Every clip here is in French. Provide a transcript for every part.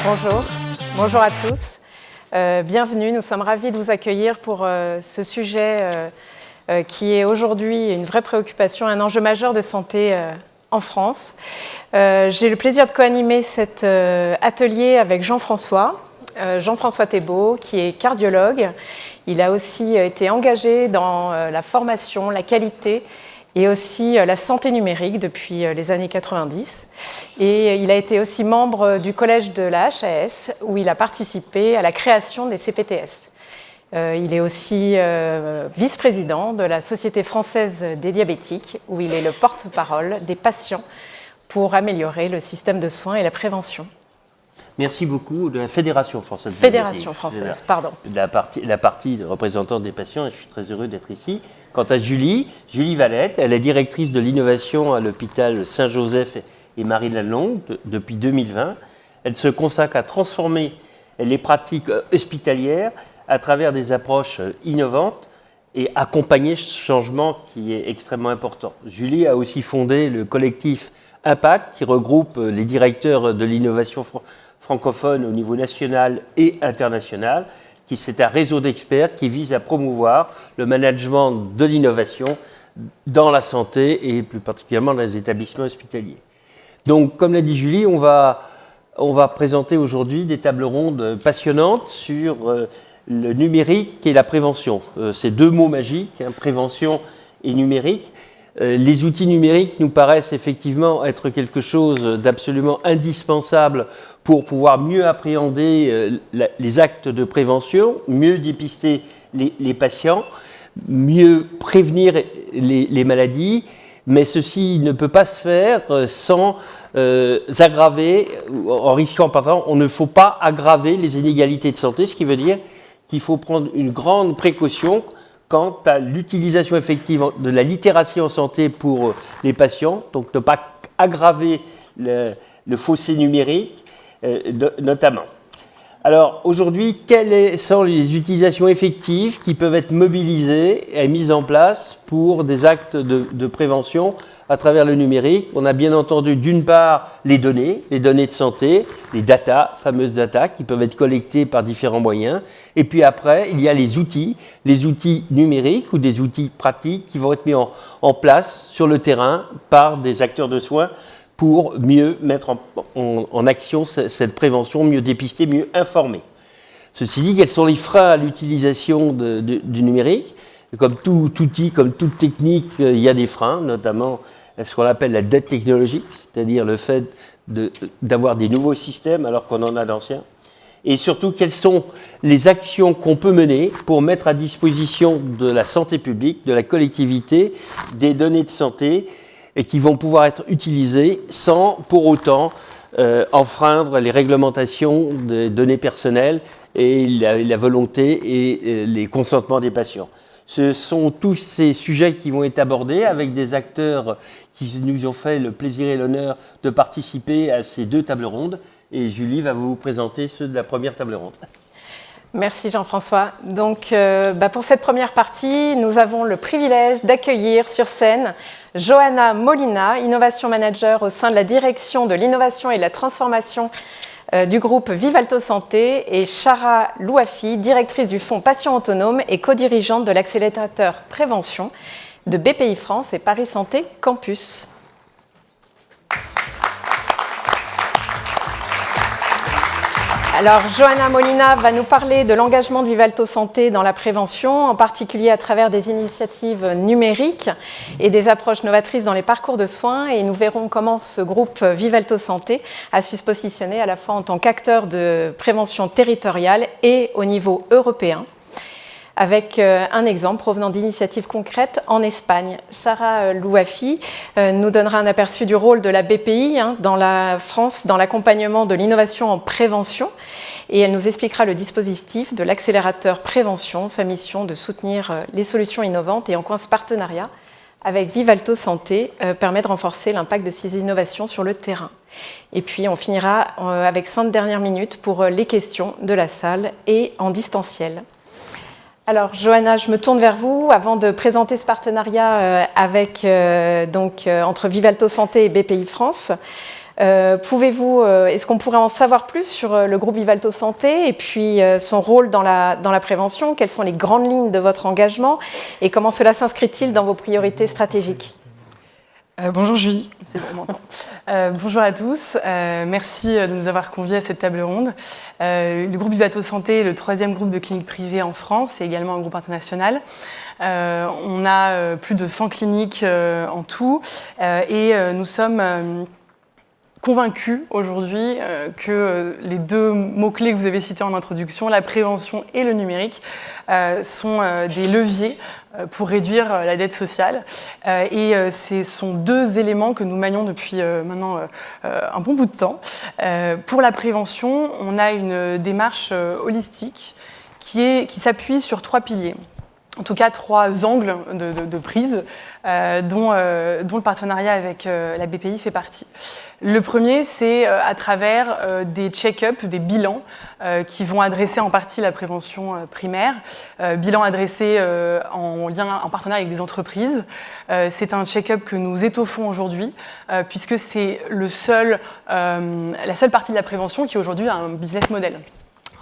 Bonjour, bonjour à tous. Bienvenue, nous sommes ravis de vous accueillir pour ce sujet qui est aujourd'hui une vraie préoccupation, un enjeu majeur de santé en France. J'ai le plaisir de co-animer cet atelier avec Jean-François Thébault, qui est cardiologue. Il a aussi été engagé dans la formation, la qualité et aussi la santé numérique depuis les années 90. Et il a été aussi membre du collège de la HAS, où il a participé à la création des CPTS. Il est aussi vice-président de la Société française des diabétiques, où il est le porte-parole des patients pour améliorer le système de soins et la prévention. Merci beaucoup de la Fédération française. Fédération française, pardon. La partie de représentante des patients, et je suis très heureux d'être ici. Quant à Julie Valette, elle est directrice de l'innovation à l'hôpital Saint-Joseph et Marie-Lalonde depuis 2020. Elle se consacre à transformer les pratiques hospitalières à travers des approches innovantes et accompagner ce changement qui est extrêmement important. Julie a aussi fondé le collectif Impact, qui regroupe les directeurs de l'innovation francophone au niveau national et international. C'est un réseau d'experts qui vise à promouvoir le management de l'innovation dans la santé et plus particulièrement dans les établissements hospitaliers. Donc, comme l'a dit Julie, on va présenter aujourd'hui des tables rondes passionnantes sur le numérique et la prévention. Ces deux mots magiques, prévention et numérique. Les outils numériques nous paraissent effectivement être quelque chose d'absolument indispensable pour pouvoir mieux appréhender les actes de prévention, mieux dépister les patients, mieux prévenir les maladies, mais ceci ne peut pas se faire sans aggraver, en risquant, par exemple, on ne faut pas aggraver les inégalités de santé, ce qui veut dire qu'il faut prendre une grande précaution quant à l'utilisation effective de la littératie en santé pour les patients, donc ne pas aggraver le fossé numérique, notamment. Alors aujourd'hui, quelles sont les utilisations effectives qui peuvent être mobilisées et mises en place pour des actes de prévention à travers le numérique? On a bien entendu d'une part les données de santé, les data, fameuses data qui peuvent être collectées par différents moyens. Et puis après, il y a les outils numériques ou des outils pratiques qui vont être mis en place sur le terrain par des acteurs de soins pour mieux mettre en action cette prévention, mieux dépister, mieux informer. Ceci dit, quels sont les freins à l'utilisation du numérique? Comme tout outil, comme toute technique, il y a des freins, notamment ce qu'on appelle la dette technologique, c'est-à-dire le fait d'avoir des nouveaux systèmes alors qu'on en a d'anciens. Et surtout, quelles sont les actions qu'on peut mener pour mettre à disposition de la santé publique, de la collectivité, des données de santé et qui vont pouvoir être utilisées sans pour autant enfreindre les réglementations des données personnelles et la volonté et les consentements des patients. Ce sont tous ces sujets qui vont être abordés avec des acteurs qui nous ont fait le plaisir et l'honneur de participer à ces deux tables rondes. Et Julie va vous présenter ceux de la première table ronde. Merci Jean-François. Donc, pour cette première partie, nous avons le privilège d'accueillir sur scène Johanna Molina, Innovation Manager au sein de la direction de l'innovation et de la transformation du groupe Vivalto Santé, et Chara Louafi, directrice du fonds Patients Autonomes et co-dirigeante de l'accélérateur prévention de BPI France et Paris Santé Campus. Alors, Johanna Molina va nous parler de l'engagement de Vivalto Santé dans la prévention, en particulier à travers des initiatives numériques et des approches novatrices dans les parcours de soins. Et nous verrons comment ce groupe Vivalto Santé a su se positionner à la fois en tant qu'acteur de prévention territoriale et au niveau européen, avec un exemple provenant d'initiatives concrètes en Espagne. Chara Louafi nous donnera un aperçu du rôle de la BPI dans la France, dans l'accompagnement de l'innovation en prévention, et elle nous expliquera le dispositif de l'accélérateur prévention, sa mission de soutenir les solutions innovantes, et en quoi ce partenariat avec Vivalto Santé permet de renforcer l'impact de ces innovations sur le terrain. Et puis on finira avec 5 dernières minutes pour les questions de la salle et en distanciel. Alors, Johanna, je me tourne vers vous avant de présenter ce partenariat entre Vivalto Santé et BPI France. Est-ce qu'on pourrait en savoir plus sur le groupe Vivalto Santé et puis son rôle dans la prévention? Quelles sont les grandes lignes de votre engagement et comment cela s'inscrit-il dans vos priorités stratégiques? Bonjour Julie, c'est bon, on m'entend. Bonjour à tous, merci de nous avoir conviés à cette table ronde. Le groupe Vivalto Santé est le 3e groupe de cliniques privées en France, c'est également un groupe international. On a plus de 100 cliniques en tout et nous sommes convaincus aujourd'hui que les deux mots-clés que vous avez cités en introduction, la prévention et le numérique, sont des leviers pour réduire la dette sociale. Et ce sont deux éléments que nous manions depuis maintenant un bon bout de temps. Pour la prévention, on a une démarche holistique qui s'appuie sur 3 piliers. En tout cas, 3 angles de prise dont le partenariat avec la BPI fait partie. Le premier, c'est à travers des check-ups, des bilans qui vont adresser en partie la prévention primaire. Bilan adressé en partenariat avec des entreprises. C'est un check-up que nous étoffons aujourd'hui puisque c'est la seule partie de la prévention qui aujourd'hui a un business model.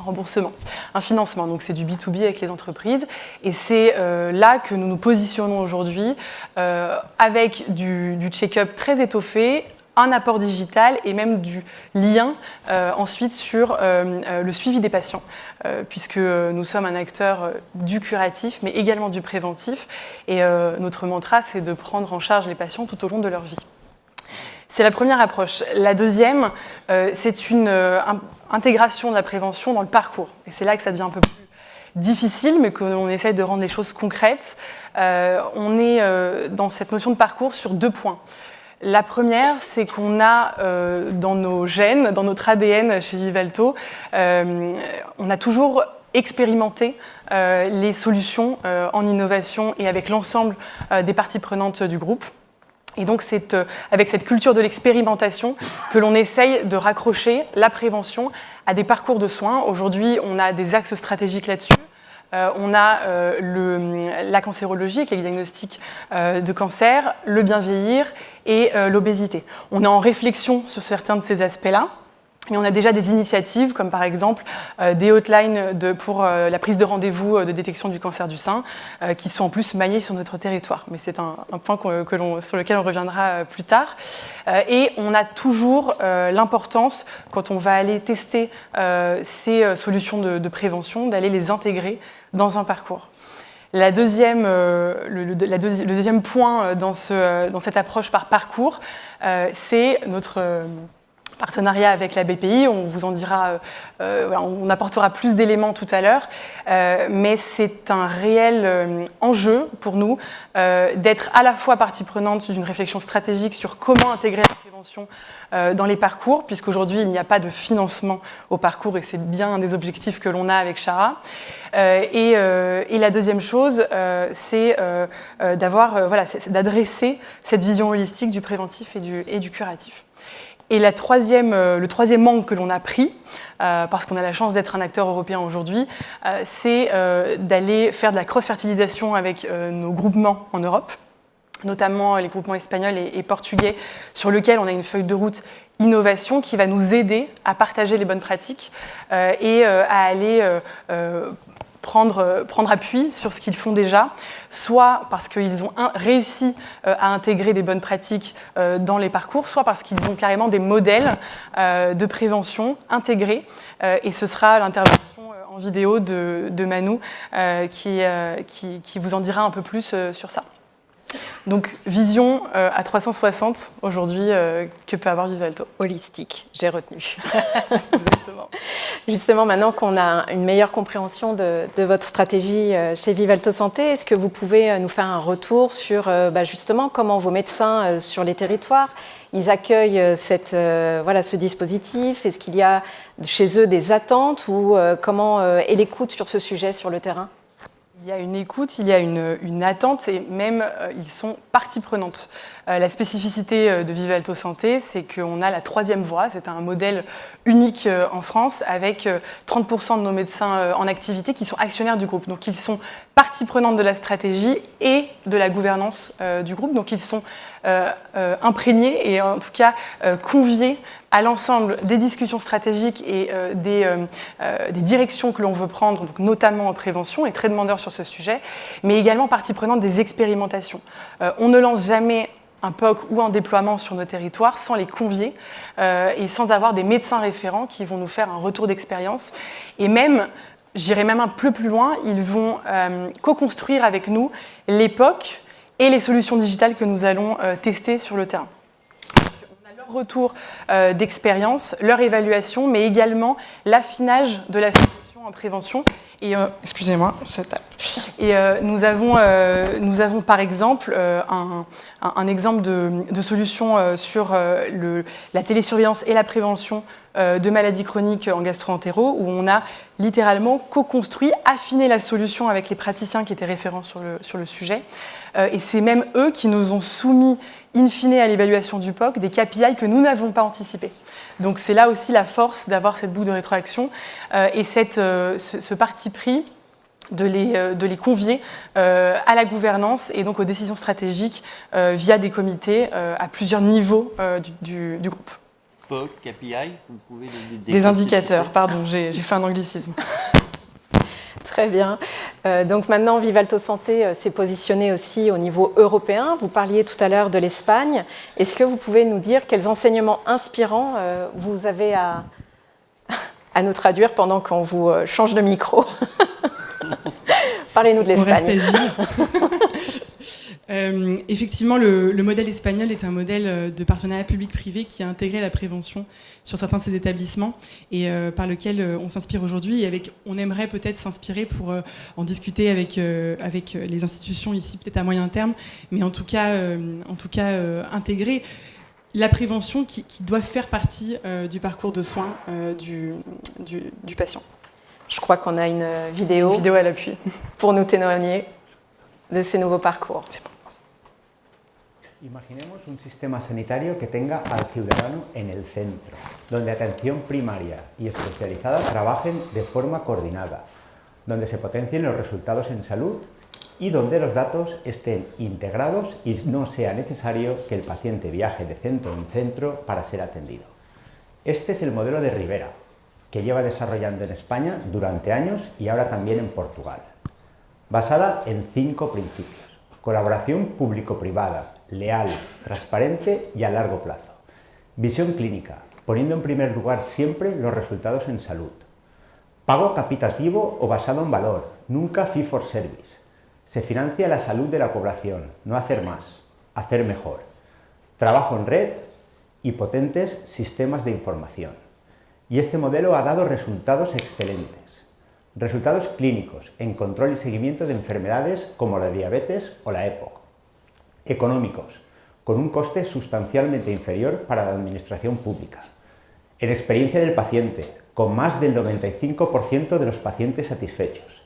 Un remboursement, un financement, donc c'est du B2B avec les entreprises et c'est là que nous nous positionnons aujourd'hui avec du check-up très étoffé, un apport digital et même du lien ensuite sur le suivi des patients puisque nous sommes un acteur du curatif mais également du préventif et notre mantra c'est de prendre en charge les patients tout au long de leur vie. C'est la première approche. La deuxième, c'est une intégration de la prévention dans le parcours. Et c'est là que ça devient un peu plus difficile, mais qu'on essaye de rendre les choses concrètes. On est dans cette notion de parcours sur 2 points. La première, c'est qu'on a dans nos gènes, dans notre ADN chez Vivalto, on a toujours expérimenter les solutions en innovation et avec l'ensemble des parties prenantes du groupe. Et donc c'est avec cette culture de l'expérimentation que l'on essaye de raccrocher la prévention à des parcours de soins. Aujourd'hui, on a des axes stratégiques là-dessus. On a la cancérologie, avec les diagnostics de cancer, le bien vieillir et l'obésité. On est en réflexion sur certains de ces aspects-là. Mais on a déjà des initiatives, comme par exemple des hotlines pour la prise de rendez-vous de détection du cancer du sein, qui sont en plus maillées sur notre territoire. Mais c'est un point sur lequel on reviendra plus tard. Et on a toujours l'importance, quand on va aller tester ces solutions de prévention, d'aller les intégrer dans un parcours. Le deuxième point dans cette approche par parcours, c'est notre partenariat avec la BPI, on vous en dira, on apportera plus d'éléments tout à l'heure, mais c'est un réel enjeu pour nous d'être à la fois partie prenante d'une réflexion stratégique sur comment intégrer la prévention dans les parcours, puisqu'aujourd'hui il n'y a pas de financement au parcours et c'est bien un des objectifs que l'on a avec Chara. Et la deuxième chose, c'est d'adresser cette vision holistique du préventif et du curatif. Et le troisième angle que l'on a pris, parce qu'on a la chance d'être un acteur européen aujourd'hui, c'est d'aller faire de la cross-fertilisation avec nos groupements en Europe, notamment les groupements espagnols et portugais, sur lesquels on a une feuille de route innovation qui va nous aider à partager les bonnes pratiques et à aller prendre appui sur ce qu'ils font déjà, soit parce qu'ils ont réussi à intégrer des bonnes pratiques dans les parcours, soit parce qu'ils ont carrément des modèles de prévention intégrés. Et ce sera l'intervention en vidéo de Manu qui vous en dira un peu plus sur ça. Donc, vision à 360 aujourd'hui que peut avoir Vivalto. Holistique, j'ai retenu. Exactement. Justement, maintenant qu'on a une meilleure compréhension de votre stratégie chez Vivalto Santé, est-ce que vous pouvez nous faire un retour sur justement comment vos médecins sur les territoires, ils accueillent ce dispositif? Est-ce qu'il y a chez eux des attentes ou comment est l'écoute sur ce sujet sur le terrain? Il y a une écoute, il y a une attente et même ils sont partie prenante. La spécificité de Vivalto Santé, c'est qu'on a la 3e voie. C'est un modèle unique en France avec 30% de nos médecins en activité qui sont actionnaires du groupe. Donc ils sont partie prenante de la stratégie et de la gouvernance du groupe. Donc ils sont imprégnés et en tout cas conviés à l'ensemble des discussions stratégiques et des directions que l'on veut prendre, donc notamment en prévention, et très demandeurs sur ce sujet, mais également partie prenante des expérimentations. On ne lance jamais un POC ou un déploiement sur nos territoires sans les convier et sans avoir des médecins référents qui vont nous faire un retour d'expérience. Et même, j'irai même un peu plus loin, ils vont co-construire avec nous les POC et les solutions digitales que nous allons tester sur le terrain. On a leur retour d'expérience, leur évaluation, mais également l'affinage de la solution en prévention. Et excusez-moi, ça tape. Et nous avons par exemple un exemple de solution sur la télésurveillance et la prévention de maladies chroniques en gastro-entéraux, où on a littéralement co-construit, affiné la solution avec les praticiens qui étaient référents sur le sujet. Et c'est même eux qui nous ont soumis, in fine, à l'évaluation du POC, des KPI que nous n'avons pas anticipés. Donc c'est là aussi la force d'avoir cette boucle de rétroaction et ce parti pris de les convier à la gouvernance et donc aux décisions stratégiques via des comités à plusieurs niveaux du groupe. POC, KPI, vous pouvez des indicateurs, pardon, j'ai fait un anglicisme. Très bien. Donc maintenant, Vivalto Santé s'est positionné aussi au niveau européen. Vous parliez tout à l'heure de l'Espagne. Est-ce que vous pouvez nous dire quels enseignements inspirants vous avez à nous traduire pendant qu'on vous change de micro? Parlez-nous de l'Espagne. Effectivement, le modèle espagnol est un modèle de partenariat public-privé qui a intégré la prévention sur certains de ses établissements et par lequel on s'inspire aujourd'hui. Et on aimerait peut-être s'inspirer pour en discuter avec les institutions ici, peut-être à moyen terme, mais en tout cas intégrer la prévention qui doit faire partie du parcours de soins du patient. Je crois qu'on a une vidéo à l'appui pour nous témoigner de ces nouveaux parcours. C'est bon. Imaginemos un sistema sanitario que tenga al ciudadano en el centro, donde atención primaria y especializada trabajen de forma coordinada, donde se potencien los resultados en salud y donde los datos estén integrados y no sea necesario que el paciente viaje de centro en centro para ser atendido. Este es el modelo de Ribera, que lleva desarrollando en España durante años y ahora también en Portugal, basada en 5 principios: colaboración público-privada, leal, transparente y a largo plazo. Visión clínica, poniendo en primer lugar siempre los resultados en salud. Pago capitativo o basado en valor, nunca fee for service. Se financia la salud de la población, no hacer más, hacer mejor. Trabajo en red y potentes sistemas de información. Y este modelo ha dado resultados excelentes. Resultados clínicos en control y seguimiento de enfermedades como la diabetes o la EPOC. Económicos, con un coste sustancialmente inferior para la administración pública. En experiencia del paciente, con más del 95% de los pacientes satisfechos.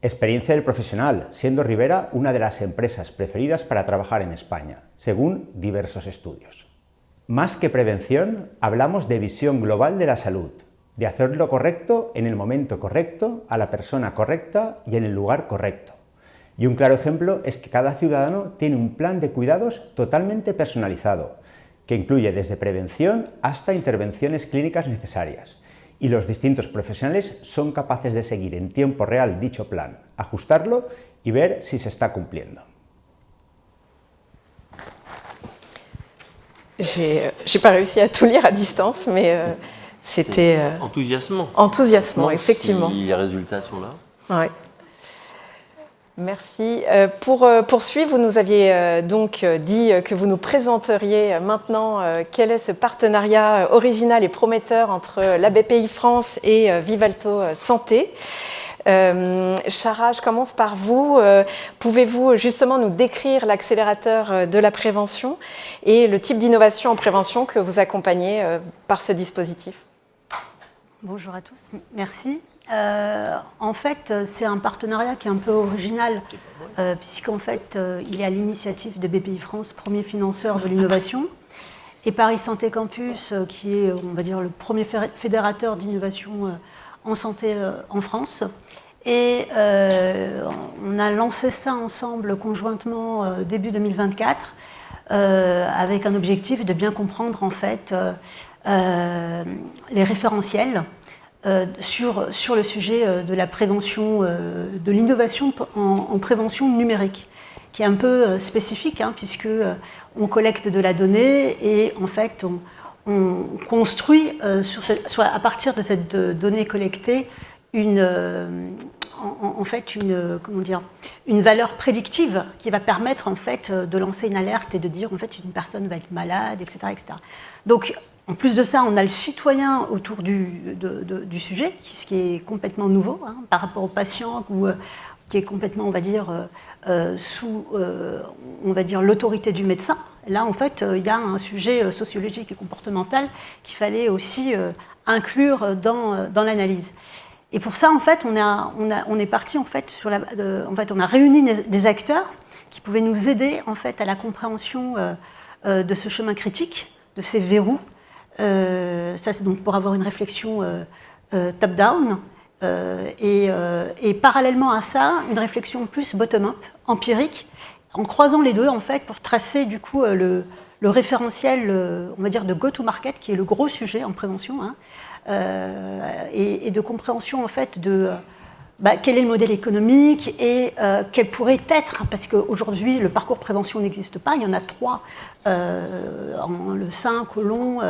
Experiencia del profesional, siendo Ribera una de las empresas preferidas para trabajar en España, según diversos estudios. Más que prevención, hablamos de visión global de la salud, de hacer lo correcto en el momento correcto, a la persona correcta y en el lugar correcto. Y un claro ejemplo es que cada ciudadano tiene un plan de cuidados totalmente personalizado, que incluye desde prevención hasta intervenciones clínicas necesarias. Y los distintos profesionales son capaces de seguir en tiempo real dicho plan, ajustarlo y ver si se está cumpliendo. J'ai pas réussi à tout lire à distance, mais c'était enthousiasmant, effectivement. Si les résultats sont là. Ouais. Merci. Pour poursuivre, vous nous aviez donc dit que vous nous présenteriez maintenant quel est ce partenariat original et prometteur entre la BPI France et Vivalto Santé. Chara, je commence par vous. Pouvez-vous justement nous décrire l'accélérateur de la prévention et le type d'innovation en prévention que vous accompagnez par ce dispositif? Bonjour à tous, merci. En fait, c'est un partenariat qui est un peu original, puisqu'en fait, il est à l'initiative de BPI France, premier financeur de l'innovation, et Paris Santé Campus, qui est, on va dire, le premier fédérateur d'innovation en santé en France. Et on a lancé ça ensemble conjointement début 2024 avec un objectif de bien comprendre en fait les référentiels sur le sujet de la prévention, de l'innovation en prévention numérique, qui est un peu spécifique, puisque on collecte de la donnée et en fait on construit à partir de cette donnée collectée une valeur prédictive qui va permettre en fait de lancer une alerte et de dire en fait une personne va être malade, etc., etc. Donc en plus de ça, on a le citoyen autour du sujet, ce qui est complètement nouveau par rapport aux patients ou qui est complètement, on va dire, sous, on va dire, l'autorité du médecin. Là, en fait, il y a un sujet sociologique et comportemental qu'il fallait aussi inclure dans l'analyse. Et pour ça, en fait, on est parti en fait on a réuni des acteurs qui pouvaient nous aider en fait à la compréhension de ce chemin critique, de ces verrous. Ça, c'est donc pour avoir une réflexion top-down et parallèlement à ça, une réflexion plus bottom-up, empirique, en croisant les deux en fait pour tracer du coup le référentiel, on va dire, de go-to-market, qui est le gros sujet en prévention, et de compréhension en fait de quel est le modèle économique et quel pourrait être, parce qu'aujourd'hui le parcours prévention n'existe pas, il y en a 3, le sein, côlon,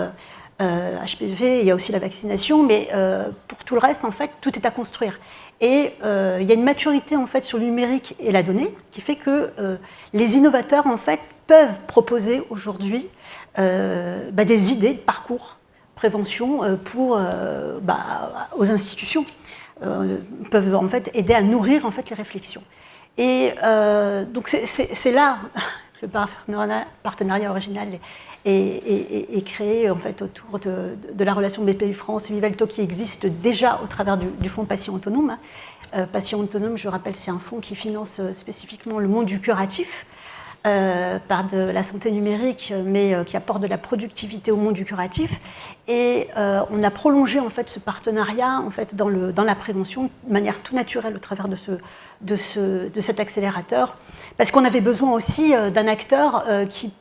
HPV, il y a aussi la vaccination, mais pour tout le reste en fait tout est à construire. Et il y a une maturité en fait sur le numérique et la donnée qui fait que les innovateurs en fait peuvent proposer aujourd'hui des idées de parcours prévention aux institutions. Peuvent en fait aider à nourrir en fait les réflexions. Et donc c'est là que le partenariat original est créé en fait autour de la relation BPI France et Vivalto qui existe déjà au travers du fonds Patient Autonome. Patient Autonome, je rappelle, c'est un fonds qui finance spécifiquement le monde du curatif par de la santé numérique, mais qui apporte de la productivité au monde du curatif. Et on a prolongé en fait ce partenariat en fait dans la prévention de manière tout naturelle au travers de cet accélérateur, parce qu'on avait besoin aussi d'un acteur qui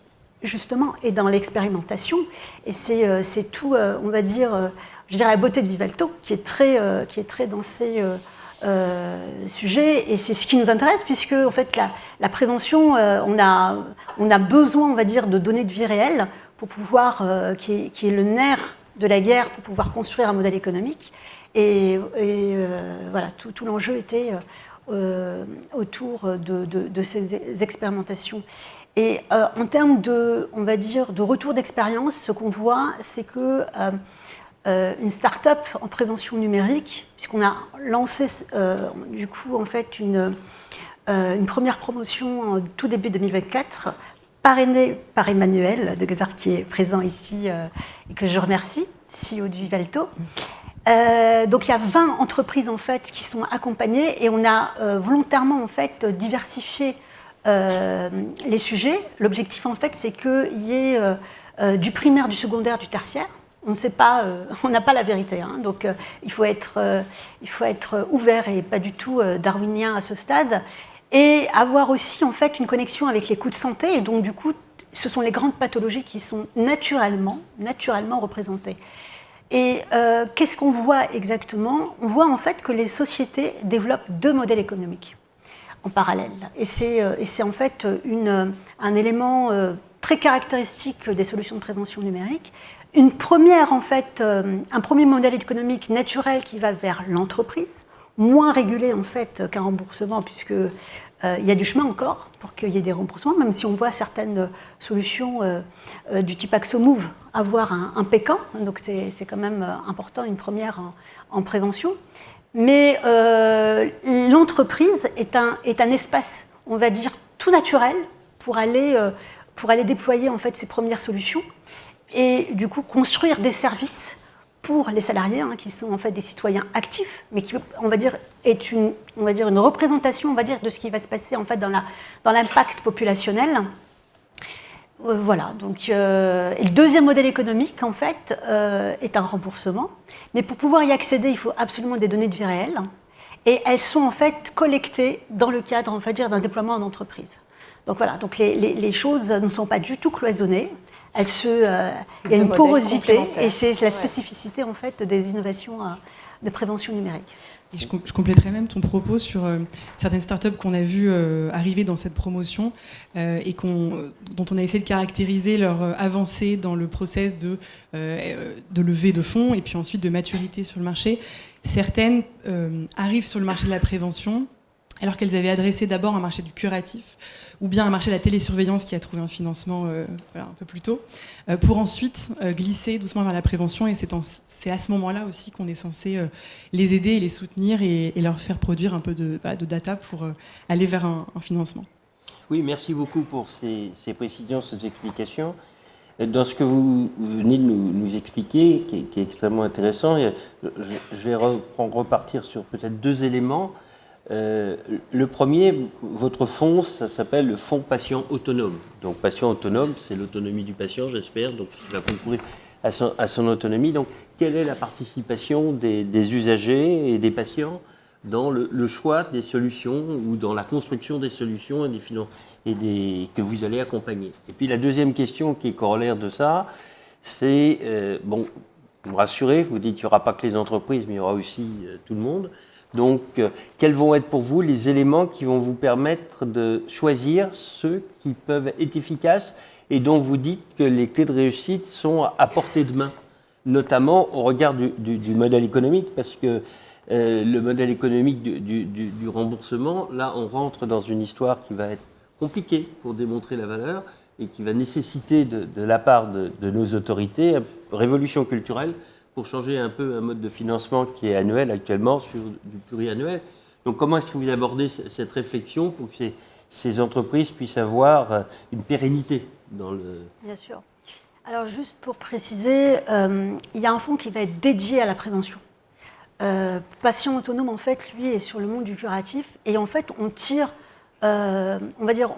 justement est dans l'expérimentation. Et c'est tout, on va dire, la beauté de Vivalto qui est très dans ces sujet, et c'est ce qui nous intéresse puisque en fait la prévention, on a besoin, on va dire, de données de vie réelle pour pouvoir qui est le nerf de la guerre, pour pouvoir construire un modèle économique, et voilà, tout l'enjeu était autour de ces expérimentations. Et en termes de, on va dire, de retour d'expérience, ce qu'on voit, c'est que une start-up en prévention numérique, puisqu'on a lancé du coup en fait une première promotion en tout début 2024, parrainée par Emmanuel de Gazard, qui est présent ici et que je remercie, CEO du Vivalto. Donc il y a 20 entreprises en fait qui sont accompagnées, et on a volontairement en fait diversifié les sujets. L'objectif en fait, c'est qu'il y ait du primaire, du secondaire, du tertiaire. On ne sait pas, on n'a pas la vérité, donc il faut être ouvert et pas du tout darwinien à ce stade, et avoir aussi en fait une connexion avec les coûts de santé, et donc du coup ce sont les grandes pathologies qui sont naturellement représentées. Et qu'est-ce qu'on voit exactement? On voit en fait que les sociétés développent 2 modèles économiques en parallèle, et c'est en fait un élément très caractéristique des solutions de prévention numérique. Un premier modèle économique naturel qui va vers l'entreprise, moins régulé en fait qu'un remboursement, puisque il y a du chemin encore pour qu'il y ait des remboursements, même si on voit certaines solutions du type AxoMove avoir un pécan, donc c'est quand même important, une première en prévention. Mais l'entreprise est un espace, on va dire, tout naturel pour aller déployer en fait ces premières solutions, et du coup construire des services pour les salariés, qui sont en fait des citoyens actifs, mais qui, on va dire, est une représentation, on va dire, de ce qui va se passer en fait dans l'impact populationnel. Voilà. Donc, et le deuxième modèle économique en fait est un remboursement, mais pour pouvoir y accéder, il faut absolument des données de vie réelle. et elles sont en fait collectées dans le cadre, on va dire, d'un déploiement en entreprise. Donc voilà, donc les choses ne sont pas du tout cloisonnées. Il y a une porosité et c'est la spécificité en fait des innovations de prévention numérique. Et je compléterais même ton propos sur certaines startups qu'on a vues arriver dans cette promotion et dont on a essayé de caractériser leur avancée dans le process de levée de fonds et puis ensuite de maturité sur le marché. Certaines arrivent sur le marché de la prévention alors qu'elles avaient adressé d'abord un marché du curatif ou bien un marché de la télésurveillance qui a trouvé un financement un peu plus tôt, pour ensuite glisser doucement vers la prévention. Et c'est à ce moment-là aussi qu'on est censé les aider et les soutenir et leur faire produire un peu de data pour aller vers un financement. Oui, merci beaucoup pour ces précisions, ces explications. Dans ce que vous venez de nous expliquer, qui est extrêmement intéressant, je vais repartir sur peut-être 2 éléments. Le premier, votre fonds, ça s'appelle le fonds patient autonome. Donc patient autonome, c'est l'autonomie du patient, j'espère, donc il va concourir à son autonomie. Donc quelle est la participation des usagers et des patients dans le choix des solutions ou dans la construction des solutions que vous allez accompagner? Et puis la deuxième question qui est corollaire de ça, c'est, vous me rassurez, vous dites qu'il n'y aura pas que les entreprises, mais il y aura aussi tout le monde. Donc, quels vont être pour vous les éléments qui vont vous permettre de choisir ceux qui peuvent être efficaces et dont vous dites que les clés de réussite sont à portée de main, notamment au regard du modèle économique, parce que le modèle économique du remboursement, là, on rentre dans une histoire qui va être compliquée pour démontrer la valeur et qui va nécessiter de la part de nos autorités une révolution culturelle pour changer un peu un mode de financement qui est annuel actuellement sur du pluriannuel. Donc comment est-ce que vous abordez cette réflexion pour que ces entreprises puissent avoir une pérennité dans le... Bien sûr. Alors juste pour préciser, il y a un fonds qui va être dédié à la prévention. Patient autonome, en fait, lui, est sur le monde du curatif et en fait, on tire, on va dire,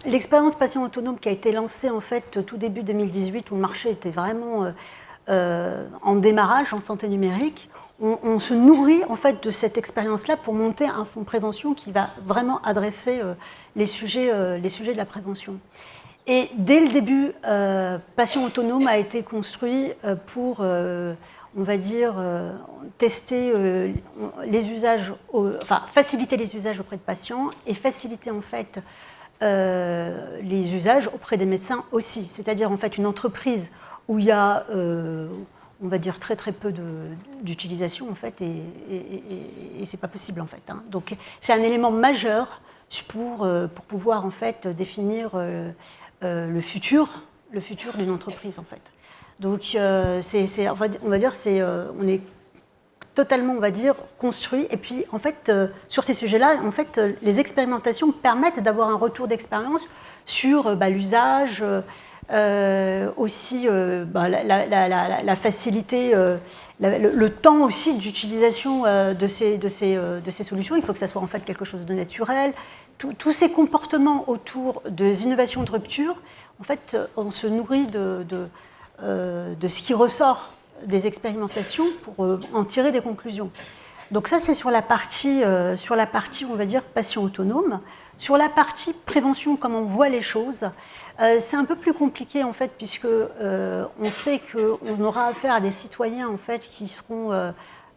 l'expérience patient autonome qui a été lancée en fait tout début 2018 où le marché était vraiment en démarrage en santé numérique, on se nourrit en fait de cette expérience-là pour monter un fonds de prévention qui va vraiment adresser les sujets de la prévention. Et dès le début, Patient autonome a été construit pour, on va dire, tester les usages, faciliter les usages auprès de patients et faciliter en fait les usages auprès des médecins aussi. C'est-à-dire en fait une entreprise où il y a, on va dire, très peu d'utilisation en fait et c'est pas possible en fait. Hein. Donc c'est un élément majeur pour pouvoir en fait définir le futur d'une entreprise en fait. Donc on va dire on est totalement, on va dire, construit. Et puis, en fait, sur ces sujets-là, en fait, les expérimentations permettent d'avoir un retour d'expérience sur l'usage, aussi la facilité, le temps aussi d'utilisation de ces solutions. Il faut que ça soit en fait quelque chose de naturel. Tous ces comportements autour des innovations de rupture, en fait, on se nourrit de ce qui ressort des expérimentations pour en tirer des conclusions. Donc ça, c'est sur la partie, on va dire, patient autonome. Sur la partie prévention, comme on voit les choses, c'est un peu plus compliqué, en fait, puisque on sait qu'on aura affaire à des citoyens, en fait, qui seront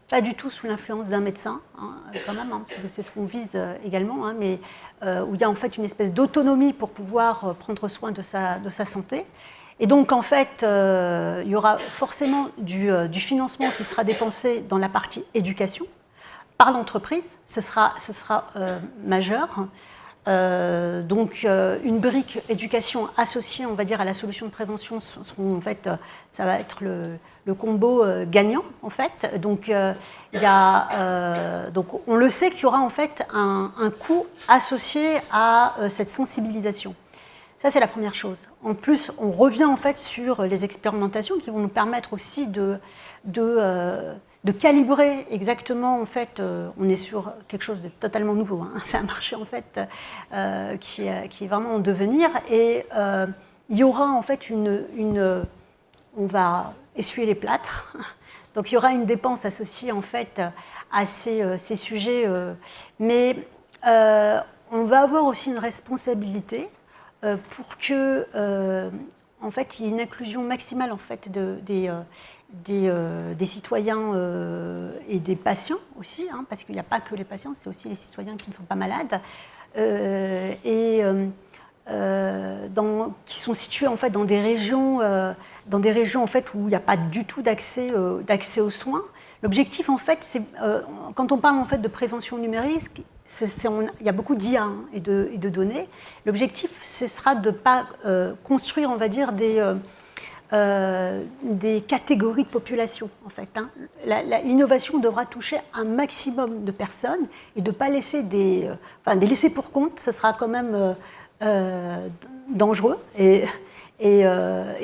pas du tout sous l'influence d'un médecin, hein, quand même, hein, parce que c'est ce qu'on vise également, hein, mais où il y a en fait une espèce d'autonomie pour pouvoir prendre soin de sa santé. Et donc, en fait, il y aura forcément du financement qui sera dépensé dans la partie éducation par l'entreprise. Ce sera majeur. Donc, une brique éducation associée, on va dire, à la solution de prévention, en fait, ça va être le combo gagnant, en fait. Donc, donc, on le sait qu'il y aura, en fait, un coût associé à cette sensibilisation. Ça, c'est la première chose. En plus, on revient en fait sur les expérimentations qui vont nous permettre aussi de calibrer exactement. En fait, on est sur quelque chose de totalement nouveau. Hein. C'est un marché en fait qui est vraiment en devenir. Et il y aura en fait on va essuyer les plâtres. Donc il y aura une dépense associée en fait à ces sujets, mais on va avoir aussi une responsabilité pour que en fait, il y ait une inclusion maximale en fait, des citoyens et des patients aussi, hein, parce qu'il n'y a pas que les patients, c'est aussi les citoyens qui ne sont pas malades, qui sont situés en fait, dans des régions en fait, où il n'y a pas du tout d'accès aux soins. L'objectif, en fait, c'est, quand on parle en fait, de prévention numérique, il y a beaucoup d'IA et de données. L'objectif, ce sera de ne pas construire, on va dire, des catégories de population, en fait. Hein. L'innovation devra toucher un maximum de personnes et de ne pas laisser des laissés pour compte, ce sera quand même dangereux. Et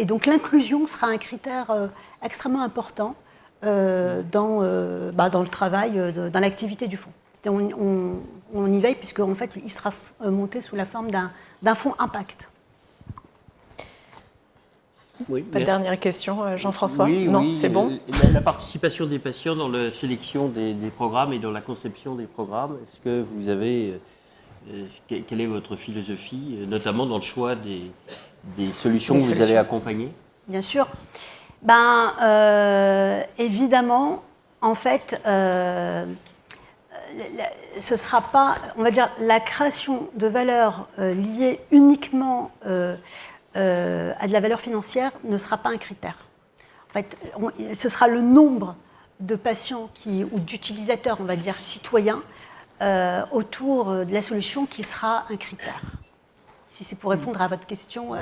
donc l'inclusion sera un critère extrêmement important dans le travail, dans l'activité du fonds. On y veille puisque en fait, il sera monté sous la forme d'un fonds impact. Oui, pas de dernière question, Jean-François? Oui, non, oui, c'est bon. La participation des patients dans la sélection des programmes et dans la conception des programmes, est-ce que vous avez... quelle est votre philosophie, notamment dans le choix des solutions que vous allez accompagner? Bien sûr. Évidemment, en fait, ce sera pas, on va dire, la création de valeur liée uniquement à de la valeur financière ne sera pas un critère. En fait, ce sera le nombre de patients ou d'utilisateurs, on va dire, citoyens, autour de la solution qui sera un critère. Si c'est pour répondre à votre question.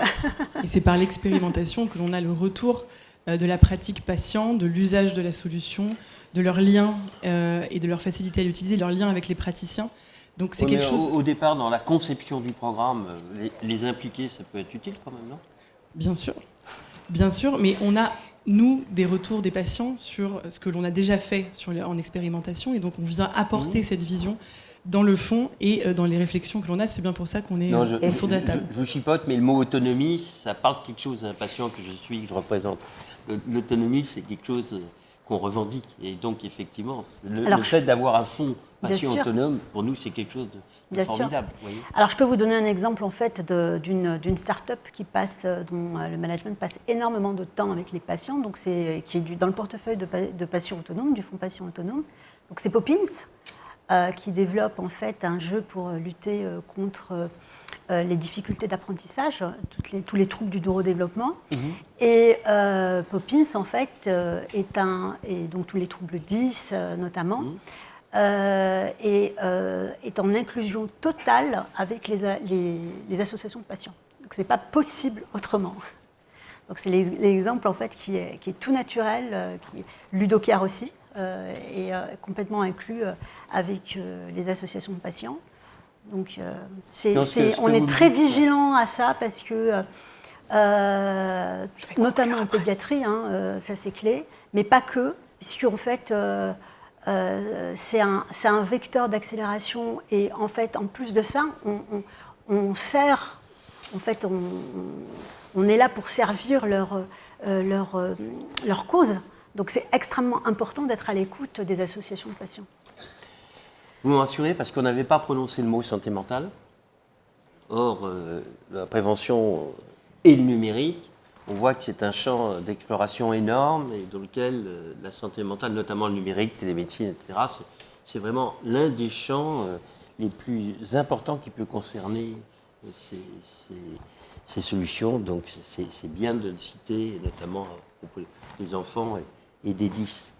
Et c'est par l'expérimentation que l'on a le retour de la pratique patient, de l'usage de la solution, de leur lien et de leur facilité à l'utiliser, leur lien avec les praticiens. Donc c'est quelque chose... Au départ, dans la conception du programme, les impliquer, ça peut être utile quand même, non? Bien sûr, mais on a, nous, des retours des patients sur ce que l'on a déjà fait en expérimentation, et donc on vient apporter cette vision dans le fond et dans les réflexions que l'on a. C'est bien pour ça qu'on est autour de la table. Je chipote, mais le mot autonomie, ça parle quelque chose à un patient que je représente. L'autonomie, c'est quelque chose qu'on revendique. Et donc, effectivement, le fait d'avoir un fonds patient autonome, pour nous, c'est quelque chose de formidable. Alors, je peux vous donner un exemple, en fait, d'une start-up dont le management passe énormément de temps avec les patients, donc qui est dans le portefeuille de patients autonomes, du fonds patient autonome. Donc, c'est Poppins, qui développe, en fait, un jeu pour lutter contre... les difficultés d'apprentissage, tous les troubles du neurodéveloppement. Et Poppins, en fait, et donc tous les troubles 10 notamment, est en inclusion totale avec les associations de patients. Donc ce n'est pas possible autrement. Donc c'est l'exemple en fait qui est tout naturel, Ludocare aussi, est complètement inclus avec les associations de patients. Donc, on est très vigilant à ça parce que, notamment en pédiatrie, ça c'est clé, mais pas que, puisque en fait, c'est un vecteur d'accélération et en fait, en plus de ça, on sert, en fait, on est là pour servir leur cause. Donc, c'est extrêmement important d'être à l'écoute des associations de patients. Vous me rassurez parce qu'on n'avait pas prononcé le mot santé mentale. Or, la prévention et le numérique, on voit que c'est un champ d'exploration énorme et dans lequel la santé mentale, notamment le numérique, télémédecine, etc., c'est vraiment l'un des champs les plus importants qui peut concerner ces solutions. Donc, c'est bien de le citer, notamment à propos des enfants et des 10.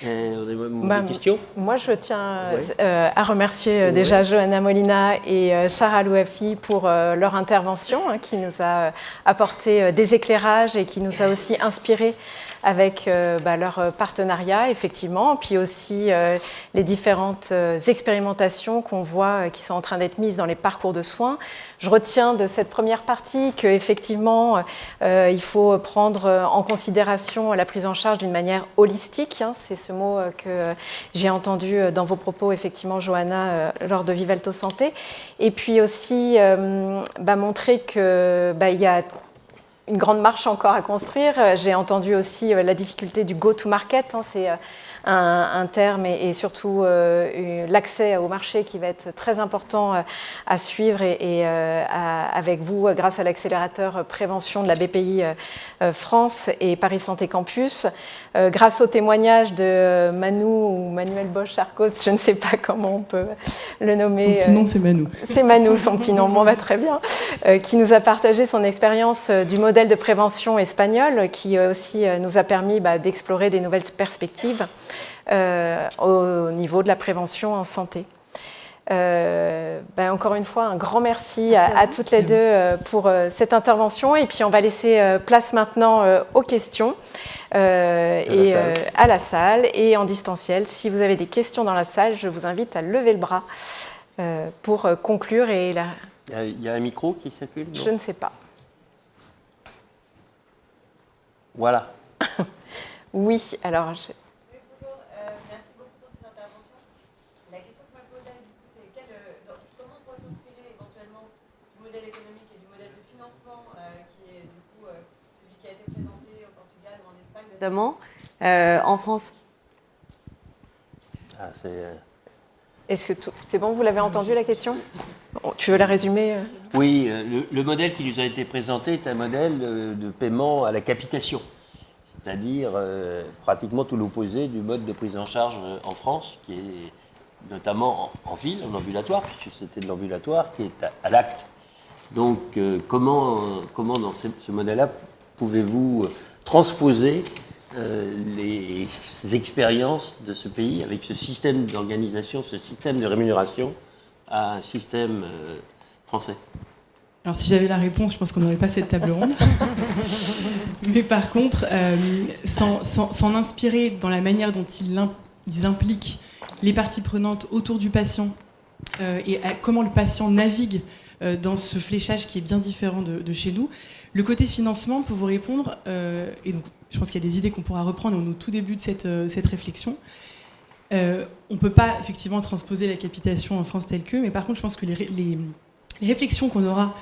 Des questions? Moi, je tiens à remercier déjà Johanna Molina et Shara Louafi pour leur intervention qui nous a apporté des éclairages et qui nous a aussi inspirés avec leur partenariat, effectivement, puis aussi les différentes expérimentations qu'on voit qui sont en train d'être mises dans les parcours de soins. Je retiens de cette première partie qu'effectivement, il faut prendre en considération la prise en charge d'une manière holistique. C'est ce mot que j'ai entendu dans vos propos, effectivement, Johanna, lors de Vivalto Santé. Et puis aussi montrer qu'il y a une grande marche encore à construire. J'ai entendu aussi la difficulté du go-to-market. C'est un terme et surtout l'accès au marché qui va être très important à suivre et avec vous grâce à l'accélérateur prévention de la BPI France et Paris Santé Campus. Grâce au témoignage de Manu ou Manuel Bosch-Arcos, je ne sais pas comment on peut le nommer. Son petit nom, c'est Manu. C'est Manu, son petit nom, bon, très bien, qui nous a partagé son expérience du modèle de prévention espagnol, qui aussi nous a permis d'explorer des nouvelles perspectives au niveau de la prévention en santé. Encore une fois, un grand merci à toutes les deux pour cette intervention. Et puis, on va laisser place maintenant aux questions à la salle et en distanciel. Si vous avez des questions dans la salle, je vous invite à lever le bras pour conclure. Et il y a un micro qui circule, non ? Je ne sais pas. Voilà. Oui, alors... Bonjour, merci beaucoup pour cette intervention. La question que je me posais, du coup, c'est comment on pourrait s'inspirer éventuellement du modèle économique et du modèle de financement qui est du coup celui qui a été présenté au Portugal ou en Espagne notamment, en France. Est-ce que c'est bon, vous l'avez entendu la question ? Tu veux la résumer ? Oui, le modèle qui nous a été présenté est un modèle de paiement à la capitation, c'est-à-dire pratiquement tout l'opposé du mode de prise en charge en France, qui est notamment en ville, en ambulatoire, puisque c'était de l'ambulatoire, qui est à l'acte. Donc, comment dans ce modèle-là pouvez-vous transposer les expériences de ce pays avec ce système d'organisation, ce système de rémunération à un système français? Alors si j'avais la réponse, je pense qu'on n'aurait pas cette table ronde. Mais par contre, s'en inspirer dans la manière dont ils impliquent les parties prenantes autour du patient et comment le patient navigue dans ce fléchage qui est bien différent de chez nous. Le côté financement, pour vous répondre, et donc je pense qu'il y a des idées qu'on pourra reprendre au tout début de cette réflexion. On ne peut pas effectivement transposer la capitation en France telle que, mais par contre je pense que les réflexions qu'on aura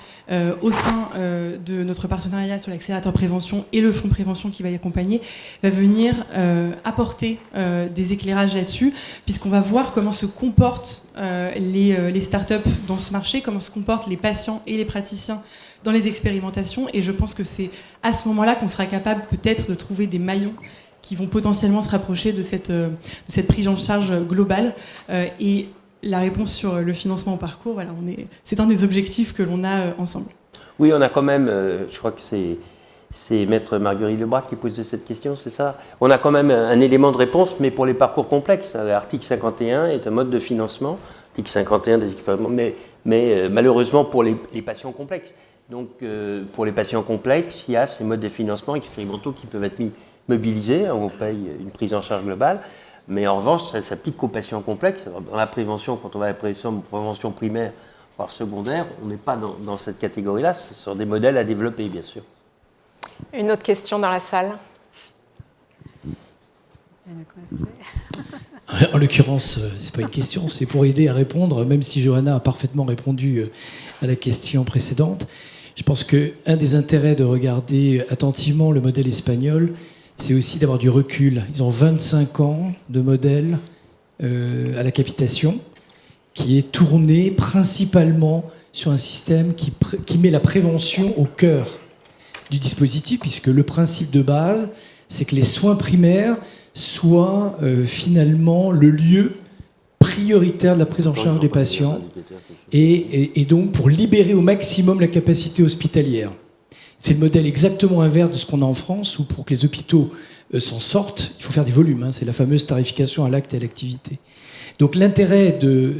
au sein de notre partenariat sur l'accélérateur prévention et le fonds de prévention qui va y accompagner va venir apporter des éclairages là-dessus, puisqu'on va voir comment se comportent les startups dans ce marché, comment se comportent les patients et les praticiens dans les expérimentations, et je pense que c'est à ce moment-là qu'on sera capable peut-être de trouver des maillons qui vont potentiellement se rapprocher de cette prise en charge globale. Et la réponse sur le financement au parcours, voilà, c'est un des objectifs que l'on a ensemble. Oui, on a quand même, je crois que c'est Maître Marguerite Lebrac qui posait cette question, c'est ça ? On a quand même un élément de réponse, mais pour les parcours complexes. L'article 51 est un mode de financement, l'article 51 des expériments, mais malheureusement pour les patients complexes. Donc pour les patients complexes, il y a ces modes de financement expérimentaux qui peuvent être mobilisés, on paye une prise en charge globale. Mais en revanche, ça s'applique qu'aux patients complexes. Alors, dans la prévention, quand on va à la prévention primaire, voire secondaire, on n'est pas dans cette catégorie-là. Ce sont des modèles à développer, bien sûr. Une autre question dans la salle. En l'occurrence, ce n'est pas une question, c'est pour aider à répondre, même si Johanna a parfaitement répondu à la question précédente. Je pense qu'un des intérêts de regarder attentivement le modèle espagnol, c'est aussi d'avoir du recul. Ils ont 25 ans de modèle à la capitation qui est tourné principalement sur un système qui met la prévention au cœur du dispositif, puisque le principe de base, c'est que les soins primaires soient finalement le lieu prioritaire de la prise en charge des patients et donc pour libérer au maximum la capacité hospitalière. C'est le modèle exactement inverse de ce qu'on a en France, où pour que les hôpitaux s'en sortent, il faut faire des volumes. C'est la fameuse tarification à l'acte et à l'activité. Donc l'intérêt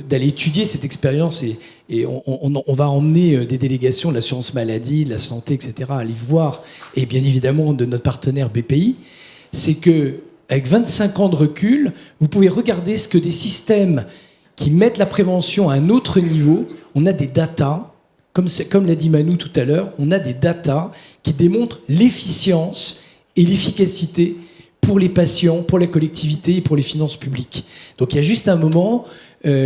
d'aller étudier cette expérience, et on va emmener des délégations de l'assurance maladie, de la santé, etc., à aller voir, et bien évidemment de notre partenaire BPI, c'est qu'avec 25 ans de recul, vous pouvez regarder ce que des systèmes qui mettent la prévention à un autre niveau, on a des datas, comme l'a dit Manu tout à l'heure, on a des datas qui démontrent l'efficience et l'efficacité pour les patients, pour la collectivité et pour les finances publiques. Donc il y a juste un moment,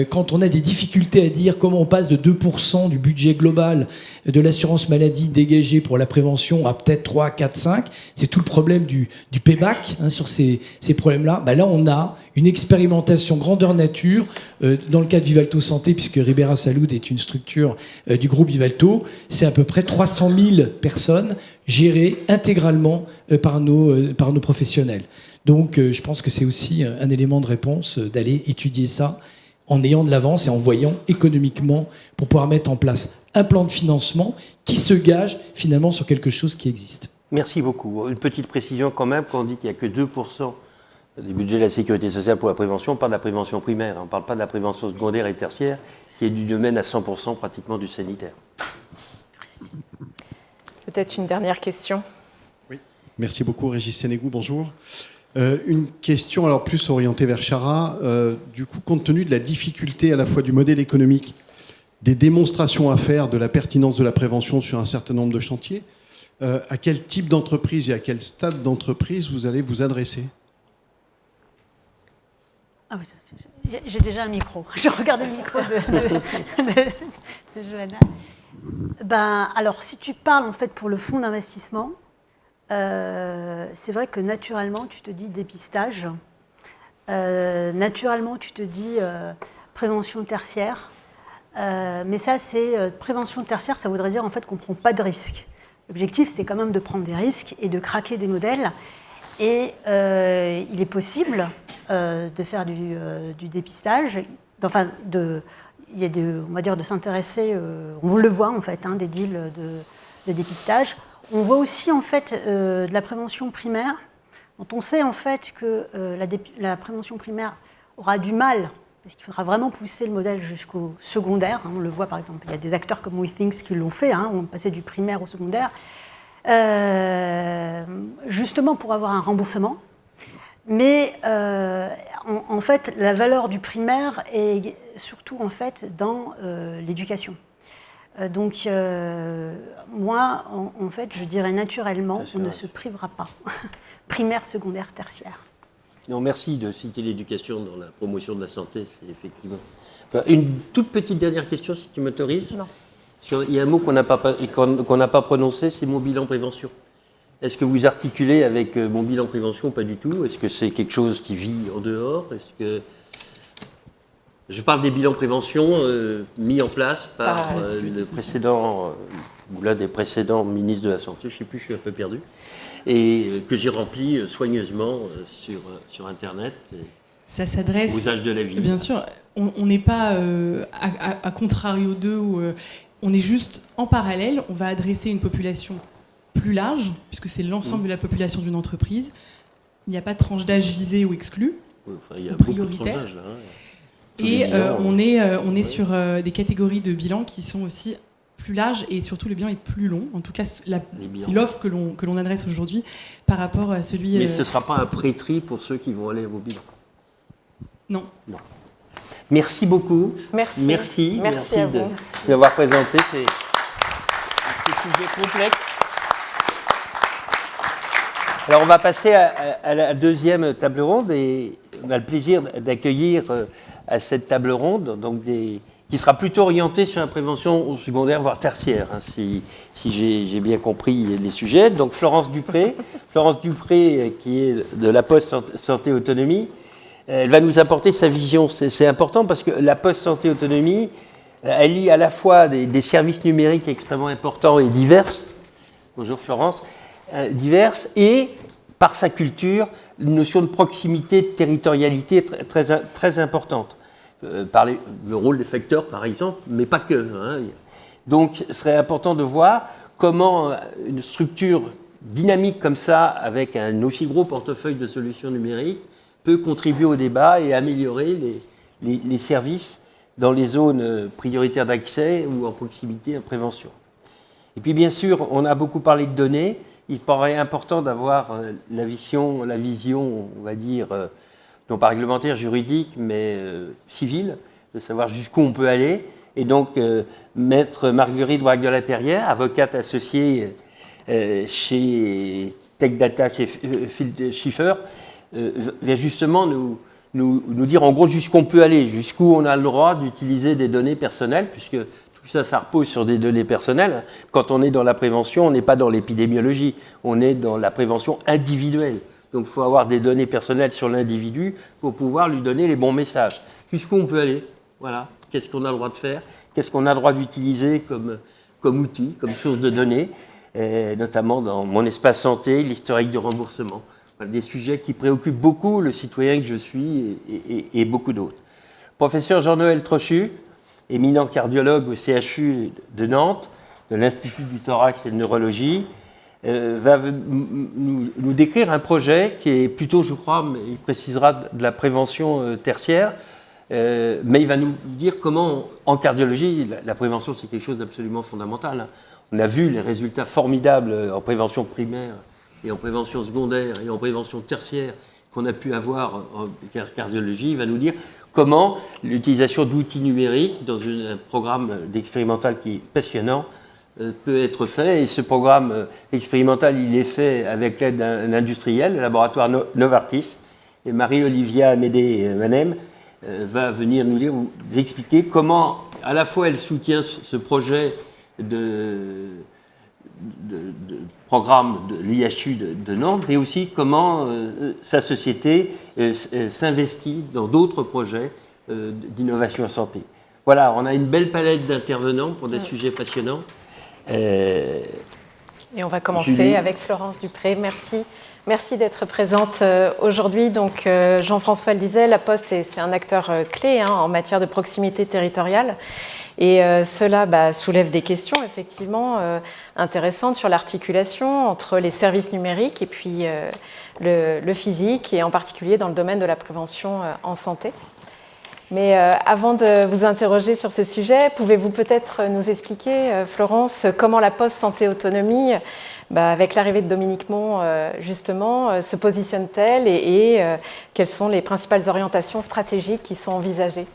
quand on a des difficultés à dire comment on passe de 2% du budget global de l'assurance maladie dégagé pour la prévention à peut-être 3, 4, 5, c'est tout le problème du payback sur ces problèmes-là. Là, on a une expérimentation grandeur nature dans le cas de Vivalto Santé, puisque Ribera Salud est une structure du groupe Vivalto. C'est à peu près 300 000 personnes gérées intégralement par nos professionnels. Donc, je pense que c'est aussi un élément de réponse d'aller étudier ça en ayant de l'avance et en voyant économiquement pour pouvoir mettre en place un plan de financement qui se gage finalement sur quelque chose qui existe. Merci beaucoup. Une petite précision quand même, quand on dit qu'il n'y a que 2% du budget de la sécurité sociale pour la prévention, on parle de la prévention primaire, on ne parle pas de la prévention secondaire et tertiaire, qui est du domaine à 100% pratiquement du sanitaire. Peut-être une dernière question. Oui, merci beaucoup Régis Sénégou, bonjour. Une question alors plus orientée vers Chara. Du coup, compte tenu de la difficulté à la fois du modèle économique, des démonstrations à faire de la pertinence de la prévention sur un certain nombre de chantiers, à quel type d'entreprise et à quel stade d'entreprise vous allez vous adresser ? Ah oui, j'ai déjà un micro. Je regardais le micro de Johanna. Alors, si tu parles en fait pour le fonds d'investissement, c'est vrai que naturellement, tu te dis dépistage. Naturellement, tu te dis prévention tertiaire. Mais ça, c'est prévention tertiaire, ça voudrait dire en fait qu'on ne prend pas de risques. L'objectif, c'est quand même de prendre des risques et de craquer des modèles. Et il est possible de faire du dépistage, il y a on va dire de s'intéresser, on le voit en fait, des deals de dépistage. On voit aussi en fait de la prévention primaire, dont on sait en fait que la prévention primaire aura du mal, parce qu'il faudra vraiment pousser le modèle jusqu'au secondaire. On le voit par exemple, il y a des acteurs comme WeThings qui l'ont fait, on passait du primaire au secondaire, justement pour avoir un remboursement. Mais en fait, la valeur du primaire est surtout en fait dans l'éducation. Donc, moi, en fait, je dirais naturellement, on ne se privera pas. Primaire, secondaire, tertiaire. Non, merci de citer l'éducation dans la promotion de la santé, c'est effectivement. Une toute petite dernière question, si tu m'autorises. Non. Il y a un mot qu'on n'a pas prononcé, c'est mon bilan prévention. Est-ce que vous articulez avec mon bilan prévention ou pas du tout? Est-ce que c'est quelque chose qui vit en dehors? Est-ce que je parle des bilans prévention mis en place par le précédent ou l'un des précédents ministres de la Santé, je ne sais plus, je suis un peu perdu, et que j'ai rempli soigneusement sur Internet. Ça s'adresse. Aux âges de la vie. Bien sûr, on n'est pas à contrario d'eux, où on est juste en parallèle, on va adresser une population plus large, puisque c'est l'ensemble de la population d'une entreprise. Il n'y a pas de tranche d'âge visée ou exclue, Il y a ou beaucoup de prioritaire. tranches d'âge, là, Et on est sur des catégories de bilan qui sont aussi plus larges, et surtout le bilan est plus long. En tout cas, c'est l'offre que l'on adresse aujourd'hui par rapport à celui... Mais ce ne sera pas un pré-tri pour ceux qui vont aller au bilan. Non. Merci beaucoup. Merci à vous. D'avoir présenté ces sujets complexes. Alors on va passer à la deuxième table ronde, et on a le plaisir d'accueillir à cette table ronde qui sera plutôt orientée sur la prévention secondaire, voire tertiaire, si j'ai bien compris les sujets. Donc Florence Dupré, qui est de la Poste Santé Autonomie, elle va nous apporter sa vision. C'est important parce que la Poste Santé Autonomie, elle lie à la fois des services numériques extrêmement importants et divers. Bonjour Florence. Diverses, et par sa culture, une notion de proximité, de territorialité très importante. Par le rôle des facteurs, par exemple, mais pas que. Donc, ce serait important de voir comment une structure dynamique comme ça, avec un aussi gros portefeuille de solutions numériques, peut contribuer au débat et améliorer les services dans les zones prioritaires d'accès ou en proximité à prévention. Et puis, bien sûr, on a beaucoup parlé de données. Il paraît important d'avoir la vision, on va dire, non pas réglementaire, juridique, mais civile, de savoir jusqu'où on peut aller. Et donc, maître Marguerite Wagner-Lapierrière, avocate associée chez Tech Data, chez Field Schiffer, vient justement nous nous dire en gros jusqu'où on peut aller, jusqu'où on a le droit d'utiliser des données personnelles, puisque tout ça, ça repose sur des données personnelles. Quand on est dans la prévention, on n'est pas dans l'épidémiologie, on est dans la prévention individuelle. Donc il faut avoir des données personnelles sur l'individu pour pouvoir lui donner les bons messages. Jusqu'où on peut aller, voilà. Qu'est-ce qu'on a le droit de faire, qu'est-ce qu'on a le droit d'utiliser comme outil, comme source de données, et notamment dans mon espace santé, l'historique de remboursement. Voilà, des sujets qui préoccupent beaucoup le citoyen que je suis et beaucoup d'autres. Professeur Jean-Noël Trochu, éminent cardiologue au CHU de Nantes, de l'Institut du thorax et de neurologie, va nous décrire un projet qui est plutôt, je crois, mais il précisera de la prévention tertiaire, mais il va nous dire comment, en cardiologie, la prévention, c'est quelque chose d'absolument fondamental. On a vu les résultats formidables en prévention primaire et en prévention secondaire et en prévention tertiaire qu'on a pu avoir en cardiologie. Il va nous dire comment l'utilisation d'outils numériques dans un programme expérimental qui est passionnant peut être fait. Et ce programme expérimental, il est fait avec l'aide d'un industriel, le laboratoire Novartis. Et Marie-Olivia Amédée-Manem va venir nous expliquer comment, à la fois, elle soutient ce projet de programme de l'IHU de Nantes, mais aussi comment sa société s'investit dans d'autres projets d'innovation en santé. Voilà, on a une belle palette d'intervenants pour des sujets passionnants. Et on va commencer Julie. avec Florence Dupré. Merci. Merci d'être présente aujourd'hui. Donc, Jean-François le disait, la Poste, c'est un acteur clé en matière de proximité territoriale. Et cela soulève des questions effectivement intéressantes sur l'articulation entre les services numériques et puis le physique, et en particulier dans le domaine de la prévention en santé. Mais avant de vous interroger sur ce sujet, pouvez-vous peut-être nous expliquer, Florence, comment la Poste Santé Autonomie, avec l'arrivée de Dominique Mon, justement, se positionne-t-elle et quelles sont les principales orientations stratégiques qui sont envisagées ?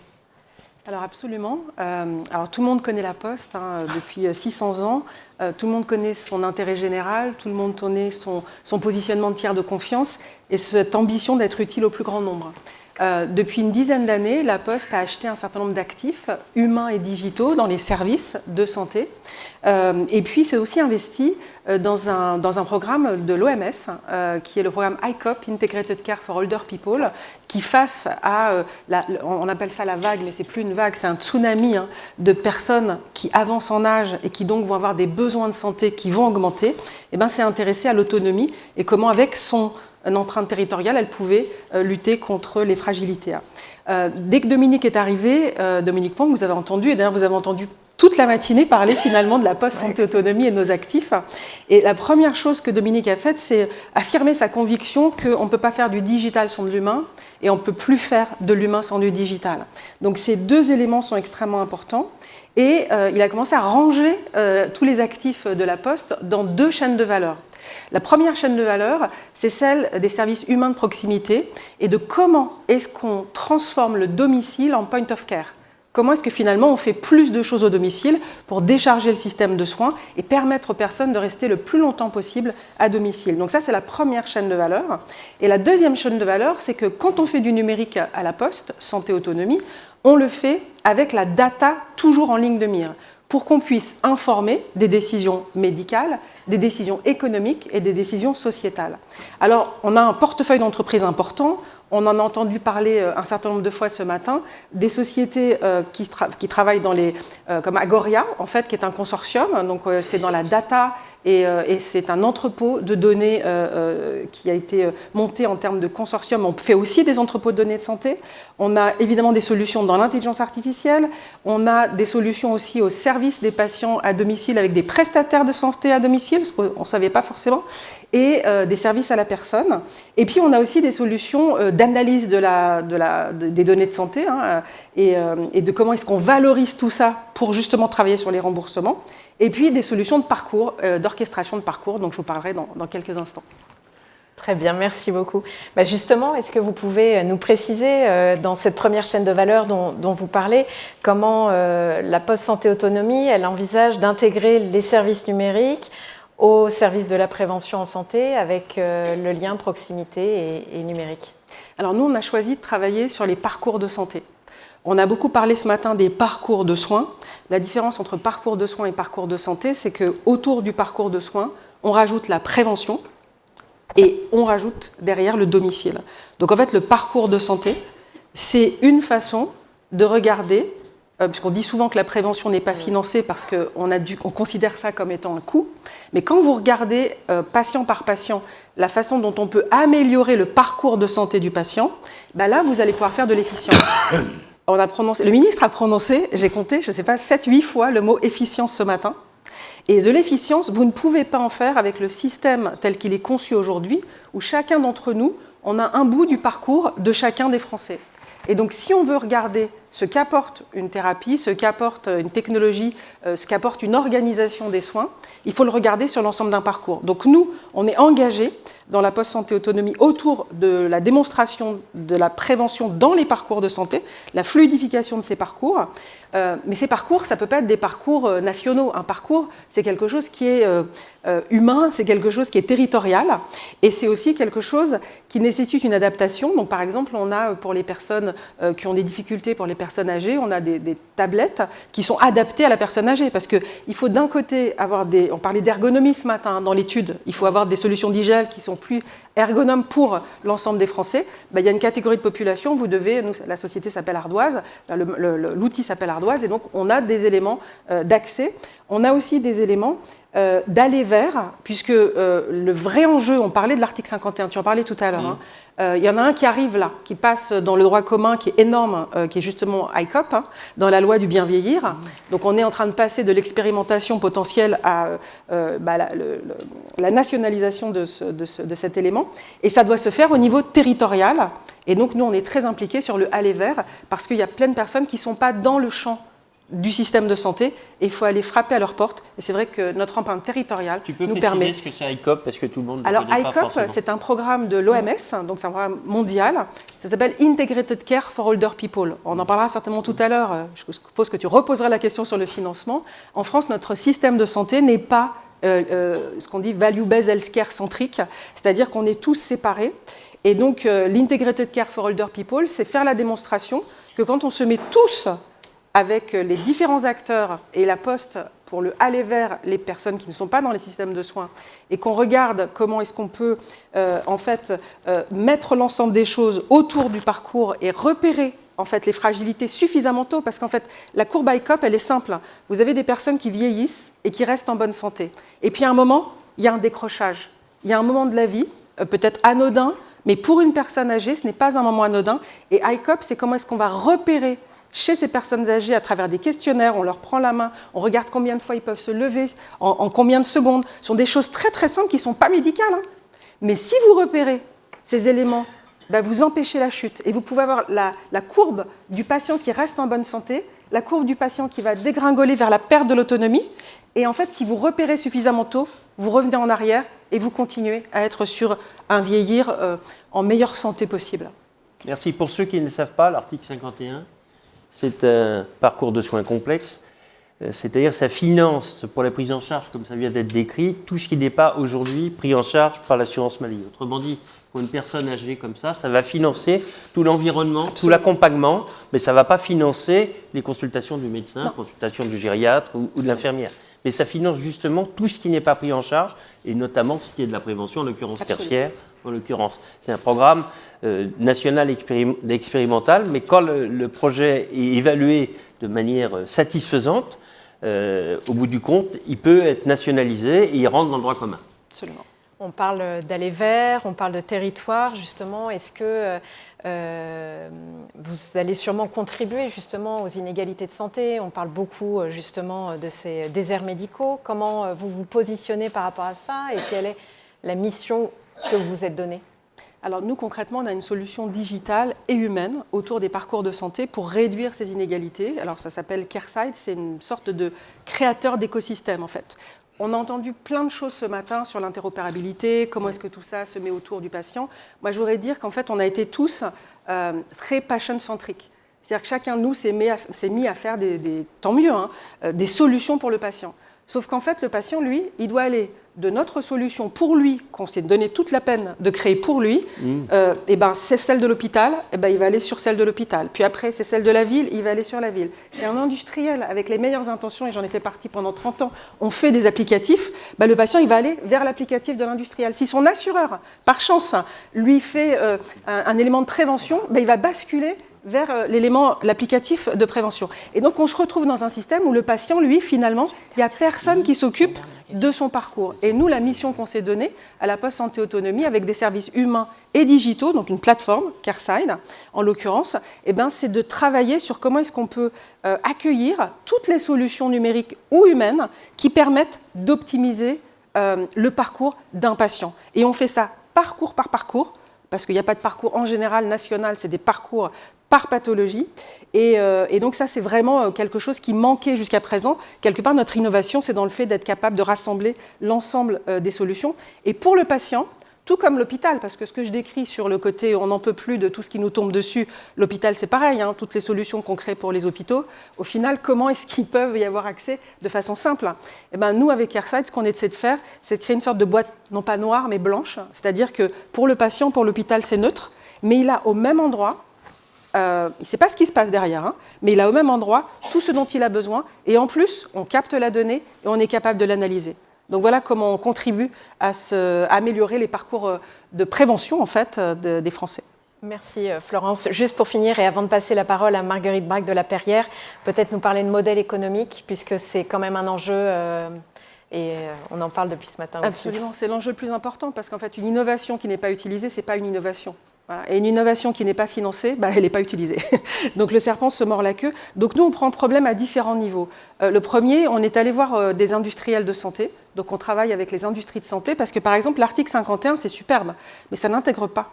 Alors absolument. Alors tout le monde connaît la Poste depuis 600 ans. Tout le monde connaît son intérêt général. Tout le monde connaît son positionnement de tiers de confiance et cette ambition d'être utile au plus grand nombre. Depuis une dizaine d'années, la Poste a acheté un certain nombre d'actifs humains et digitaux dans les services de santé. Et puis, c'est aussi investi dans un programme de l'OMS, qui est le programme ICOP, Integrated Care for Older People, qui face à, on appelle ça la vague, mais c'est plus une vague, c'est un tsunami de personnes qui avancent en âge et qui donc vont avoir des besoins de santé qui vont augmenter, et s'est intéressé à l'autonomie et comment, avec son empreinte territoriale, elle pouvait lutter contre les fragilités. Dès que Dominique est arrivé, Dominique Mon, vous avez entendu, et d'ailleurs vous avez entendu toute la matinée parler finalement de la Poste Santé Autonomie et de nos actifs. Et la première chose que Dominique a faite, c'est affirmer sa conviction qu'on ne peut pas faire du digital sans de l'humain et on ne peut plus faire de l'humain sans du digital. Donc ces deux éléments sont extrêmement importants. Et il a commencé à ranger tous les actifs de la Poste dans deux chaînes de valeur. La première chaîne de valeur, c'est celle des services humains de proximité et de comment est-ce qu'on transforme le domicile en point of care. Comment est-ce que finalement on fait plus de choses au domicile pour décharger le système de soins et permettre aux personnes de rester le plus longtemps possible à domicile. Donc ça, c'est la première chaîne de valeur. Et la deuxième chaîne de valeur, c'est que quand on fait du numérique à la Poste, Santé Autonomie, on le fait avec la data toujours en ligne de mire, pour qu'on puisse informer des décisions médicales, des décisions économiques et des décisions sociétales. Alors, on a un portefeuille d'entreprises important. On en a entendu parler un certain nombre de fois ce matin, des sociétés qui travaillent dans comme Agoria, en fait, qui est un consortium. Donc, c'est dans la data et c'est un entrepôt de données qui a été monté en termes de consortium. On fait aussi des entrepôts de données de santé. On a évidemment des solutions dans l'intelligence artificielle. On a des solutions aussi au service des patients à domicile avec des prestataires de santé à domicile, ce qu'on ne savait pas forcément, et des services à la personne. Et puis, on a aussi des solutions d'analyse des données de santé et de comment est-ce qu'on valorise tout ça pour justement travailler sur les remboursements. Et puis, des solutions de parcours, d'orchestration de parcours, dont je vous parlerai dans quelques instants. Très bien, merci beaucoup. Justement, est-ce que vous pouvez nous préciser, dans cette première chaîne de valeur dont vous parlez, comment la Poste Santé Autonomie, elle envisage d'intégrer les services numériques au service de la prévention en santé avec le lien proximité et numérique? Alors nous, on a choisi de travailler sur les parcours de santé. On a beaucoup parlé ce matin des parcours de soins. La différence entre parcours de soins et parcours de santé, c'est qu'autour du parcours de soins, on rajoute la prévention et on rajoute derrière le domicile. Donc en fait, le parcours de santé, c'est une façon de regarder, puisqu'on dit souvent que la prévention n'est pas financée parce qu'on considère ça comme étant un coût, mais quand vous regardez patient par patient la façon dont on peut améliorer le parcours de santé du patient, ben là, vous allez pouvoir faire de l'efficience. Le ministre a prononcé, j'ai compté, je ne sais pas, 7-8 fois le mot efficience ce matin. Et de l'efficience, vous ne pouvez pas en faire avec le système tel qu'il est conçu aujourd'hui, où chacun d'entre nous, on a un bout du parcours de chacun des Français. Et donc, si on veut regarder ce qu'apporte une thérapie, ce qu'apporte une technologie, ce qu'apporte une organisation des soins, il faut le regarder sur l'ensemble d'un parcours. Donc nous, on est engagés dans la post-santé autonomie autour de la démonstration de la prévention dans les parcours de santé, la fluidification de ces parcours. Mais ces parcours, ça ne peut pas être des parcours nationaux. Un parcours, c'est quelque chose qui est humain, c'est quelque chose qui est territorial, et c'est aussi quelque chose qui nécessite une adaptation. Donc par exemple, on a pour les personnes qui ont des difficultés, pour les personnes âgées, on a des tablettes qui sont adaptées à la personne âgée, parce qu'il faut d'un côté avoir on parlait d'ergonomie ce matin dans l'étude, il faut avoir des solutions d'hygiène qui sont plus ergonomes pour l'ensemble des Français. Il y a une catégorie de population, la société s'appelle Ardoise, l'outil s'appelle Ardoise, et donc on a des éléments d'accès. On a aussi des éléments d'aller vers, puisque le vrai enjeu, on parlait de l'article 51, tu en parlais tout à l'heure, il y en a un qui arrive là, qui passe dans le droit commun, qui est énorme, qui est justement ICOP, dans la loi du bien vieillir. Donc on est en train de passer de l'expérimentation potentielle à la nationalisation de cet élément, et ça doit se faire au niveau territorial. Et donc nous, on est très impliqués sur le aller vers, parce qu'il y a plein de personnes qui ne sont pas dans le champ du système de santé, et il faut aller frapper à leur porte. Et c'est vrai que notre empreinte territoriale nous permet... Tu peux préciser ce que c'est ICOP, parce que tout le monde ne Alors connaît pas ICOP, forcément. c'est un programme de l'OMS, donc c'est un programme mondial. Ça s'appelle Integrated Care for Older People. On en parlera certainement tout à l'heure. Je suppose que tu reposeras la question sur le financement. En France, notre système de santé n'est pas ce qu'on dit value-based healthcare centrique, c'est-à-dire qu'on est tous séparés. Et donc l'Integrated Care for Older People, c'est faire la démonstration que quand on se met tous avec les différents acteurs et la Poste pour le aller vers les personnes qui ne sont pas dans les systèmes de soins, et qu'on regarde comment est-ce qu'on peut mettre l'ensemble des choses autour du parcours et repérer en fait les fragilités suffisamment tôt, parce qu'en fait la courbe ICOP, elle est simple. Vous avez des personnes qui vieillissent et qui restent en bonne santé. Et puis à un moment, il y a un décrochage. Il y a un moment de la vie, peut-être anodin, mais pour une personne âgée, ce n'est pas un moment anodin. Et ICOP, c'est comment est-ce qu'on va repérer chez ces personnes âgées à travers des questionnaires, on leur prend la main, on regarde combien de fois ils peuvent se lever, en combien de secondes. Ce sont des choses très très simples qui ne sont pas médicales. Mais si vous repérez ces éléments, vous empêchez la chute. Et vous pouvez avoir la courbe du patient qui reste en bonne santé, la courbe du patient qui va dégringoler vers la perte de l'autonomie. Et en fait, si vous repérez suffisamment tôt, vous revenez en arrière et vous continuez à être sur un vieillir en meilleure santé possible. Merci. Pour ceux qui ne le savent pas, l'article 51, c'est un parcours de soins complexe, c'est-à-dire ça finance pour la prise en charge, comme ça vient d'être décrit, tout ce qui n'est pas aujourd'hui pris en charge par l'assurance maladie. Autrement dit, pour une personne âgée comme ça va financer tout l'environnement, tout l'accompagnement, mais ça ne va pas financer les consultations du médecin, consultations du gériatre ou de l'infirmière. Mais ça finance justement tout ce qui n'est pas pris en charge, et notamment ce qui est de la prévention, en l'occurrence tertiaire. En l'occurrence, c'est un programme national expérimental, mais quand le projet est évalué de manière satisfaisante, au bout du compte, il peut être nationalisé et il rentre dans le droit commun. Absolument. On parle d'aller vers, on parle de territoire, justement. Est-ce que vous allez sûrement contribuer justement aux inégalités de santé? On parle beaucoup justement de ces déserts médicaux. Comment vous vous positionnez par rapport à ça, et quelle est la mission que vous vous êtes donnée? Alors nous, concrètement, on a une solution digitale et humaine autour des parcours de santé pour réduire ces inégalités. Alors ça s'appelle CareSide, c'est une sorte de créateur d'écosystème en fait. On a entendu plein de choses ce matin sur l'interopérabilité, comment est-ce que tout ça se met autour du patient. Moi, je voudrais dire qu'en fait, on a été tous très patient-centriques. C'est-à-dire que chacun de nous s'est mis à faire tant mieux, des solutions pour le patient. Sauf qu'en fait, le patient, lui, il doit aller de notre solution pour lui, qu'on s'est donné toute la peine de créer pour lui, c'est celle de l'hôpital, il va aller sur celle de l'hôpital. Puis après, c'est celle de la ville, il va aller sur la ville. C'est un industriel avec les meilleures intentions, et j'en ai fait partie pendant 30 ans. On fait des applicatifs, le patient, il va aller vers l'applicatif de l'industriel. Si son assureur, par chance, lui fait un élément de prévention, il va basculer vers l'applicatif de prévention. Et donc, on se retrouve dans un système où le patient, lui, finalement, il n'y a personne qui s'occupe de son parcours. Et nous, la mission qu'on s'est donnée à la Poste Santé Autonomie, avec des services humains et digitaux, donc une plateforme, CareSide, en l'occurrence, c'est de travailler sur comment est-ce qu'on peut accueillir toutes les solutions numériques ou humaines qui permettent d'optimiser le parcours d'un patient. Et on fait ça parcours par parcours, parce qu'il n'y a pas de parcours en général national, c'est des parcours par pathologie. Et donc ça, c'est vraiment quelque chose qui manquait jusqu'à présent. Quelque part, notre innovation, c'est dans le fait d'être capable de rassembler l'ensemble des solutions. Et pour le patient, tout comme l'hôpital, parce que ce que je décris sur le côté on n'en peut plus de tout ce qui nous tombe dessus, l'hôpital c'est pareil, toutes les solutions qu'on crée pour les hôpitaux, au final, comment est-ce qu'ils peuvent y avoir accès de façon simple? Nous, avec CareSide, ce qu'on essaie de faire, c'est de créer une sorte de boîte, non pas noire, mais blanche, c'est-à-dire que pour le patient, pour l'hôpital, c'est neutre, mais il a au même endroit, il ne sait pas ce qui se passe derrière, mais il a au même endroit tout ce dont il a besoin, et en plus, on capte la donnée et on est capable de l'analyser. Donc voilà comment on contribue à améliorer les parcours de prévention en fait, des Français. Merci Florence. Juste pour finir et avant de passer la parole à Marguerite Braque de la Perrière, peut-être nous parler de modèle économique puisque c'est quand même un enjeu et on en parle depuis ce matin aussi. Absolument, c'est l'enjeu le plus important parce qu'en fait une innovation qui n'est pas utilisée, ce n'est pas une innovation. Voilà. Et une innovation qui n'est pas financée, elle n'est pas utilisée. Donc le serpent se mord la queue. Donc nous, on prend le problème à différents niveaux. Le premier, on est allé voir des industriels de santé. Donc on travaille avec les industries de santé parce que par exemple, l'article 51, c'est superbe, mais ça n'intègre pas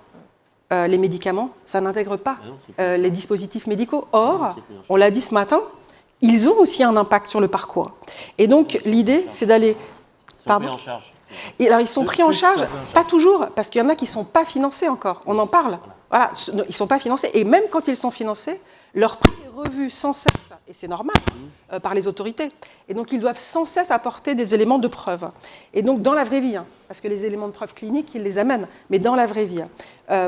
les médicaments, ça n'intègre pas les dispositifs médicaux. Or, on l'a dit ce matin, ils ont aussi un impact sur le parcours. Et donc l'idée, c'est d'aller... Pardon ? Et alors, ils sont pris en charge, pas toujours, parce qu'il y en a qui ne sont pas financés encore. On en parle. Voilà, ils ne sont pas financés. Et même quand ils sont financés, leur prix est revu sans cesse, et c'est normal, par les autorités. Et donc, ils doivent sans cesse apporter des éléments de preuve. Et donc, dans la vraie vie, parce que les éléments de preuve cliniques, ils les amènent, mais dans la vraie vie,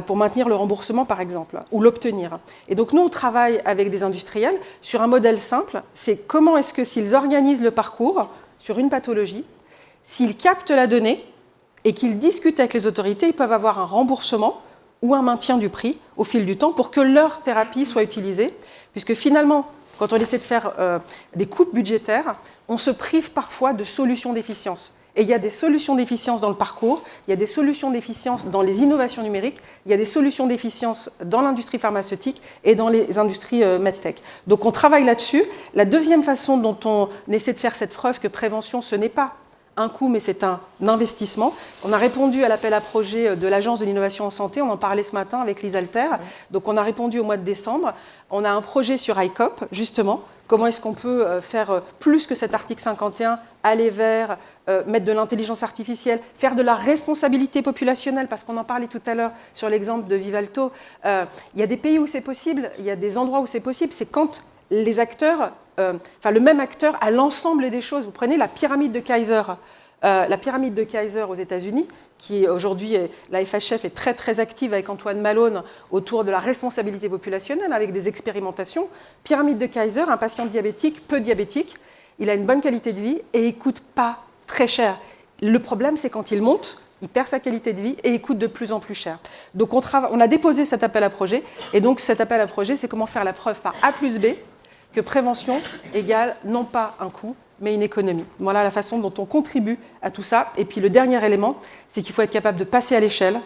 pour maintenir le remboursement, par exemple, ou l'obtenir. Et donc, nous, on travaille avec des industriels sur un modèle simple. C'est comment est-ce que s'ils organisent le parcours sur une pathologie, s'ils captent la donnée et qu'ils discutent avec les autorités, ils peuvent avoir un remboursement ou un maintien du prix au fil du temps pour que leur thérapie soit utilisée. Puisque finalement, quand on essaie de faire des coupes budgétaires, on se prive parfois de solutions d'efficience. Et il y a des solutions d'efficience dans le parcours, il y a des solutions d'efficience dans les innovations numériques, il y a des solutions d'efficience dans l'industrie pharmaceutique et dans les industries medtech. Donc on travaille là-dessus. La deuxième façon dont on essaie de faire cette preuve que prévention, ce n'est pas un coût, mais c'est un investissement. On a répondu à l'appel à projet de l'Agence de l'innovation en santé, on en parlait ce matin avec l'ISALTER, donc on a répondu au mois de décembre. On a un projet sur ICOP, justement, comment est-ce qu'on peut faire plus que cet article 51, aller vers, mettre de l'intelligence artificielle, faire de la responsabilité populationnelle, parce qu'on en parlait tout à l'heure sur l'exemple de Vivalto. Il y a des pays où c'est possible, il y a des endroits où c'est possible, c'est quand les acteurs, le même acteur a l'ensemble des choses. Vous prenez la pyramide de Kaiser. La pyramide de Kaiser aux États-Unis, qui aujourd'hui, la FHF est très très active avec Antoine Malone autour de la responsabilité populationnelle, avec des expérimentations. Pyramide de Kaiser, un patient diabétique, peu diabétique, il a une bonne qualité de vie et il ne coûte pas très cher. Le problème, c'est quand il monte, il perd sa qualité de vie et il coûte de plus en plus cher. Donc on a déposé cet appel à projet, et donc cet appel à projet, c'est comment faire la preuve par A plus B que prévention égale non pas un coût, mais une économie. Voilà la façon dont on contribue à tout ça. Et puis le dernier élément, c'est qu'il faut être capable de passer à l'échelle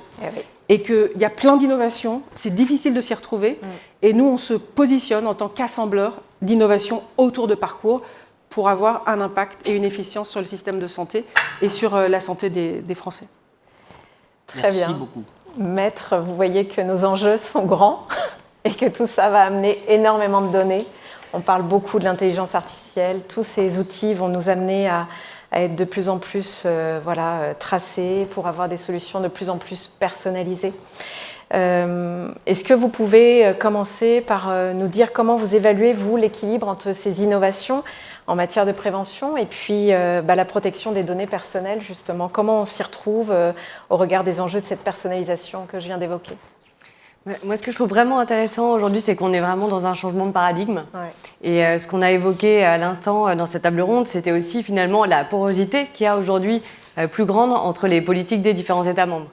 et qu'il y a plein d'innovations, c'est difficile de s'y retrouver. Et nous, on se positionne en tant qu'assembleur d'innovations autour de parcours pour avoir un impact et une efficience sur le système de santé et sur la santé des Français. Très bien. Merci beaucoup. Maître, vous voyez que nos enjeux sont grands et que tout ça va amener énormément de données. On parle beaucoup de l'intelligence artificielle. Tous ces outils vont nous amener à être de plus en plus tracés pour avoir des solutions de plus en plus personnalisées. Est-ce que vous pouvez commencer par nous dire comment vous évaluez, vous, l'équilibre entre ces innovations en matière de prévention et puis la protection des données personnelles, justement? Comment on s'y retrouve au regard des enjeux de cette personnalisation que je viens d'évoquer? Moi, ce que je trouve vraiment intéressant aujourd'hui, c'est qu'on est vraiment dans un changement de paradigme. Ouais. Et ce qu'on a évoqué à l'instant dans cette table ronde, c'était aussi finalement la porosité qu'il y a aujourd'hui plus grande entre les politiques des différents États membres.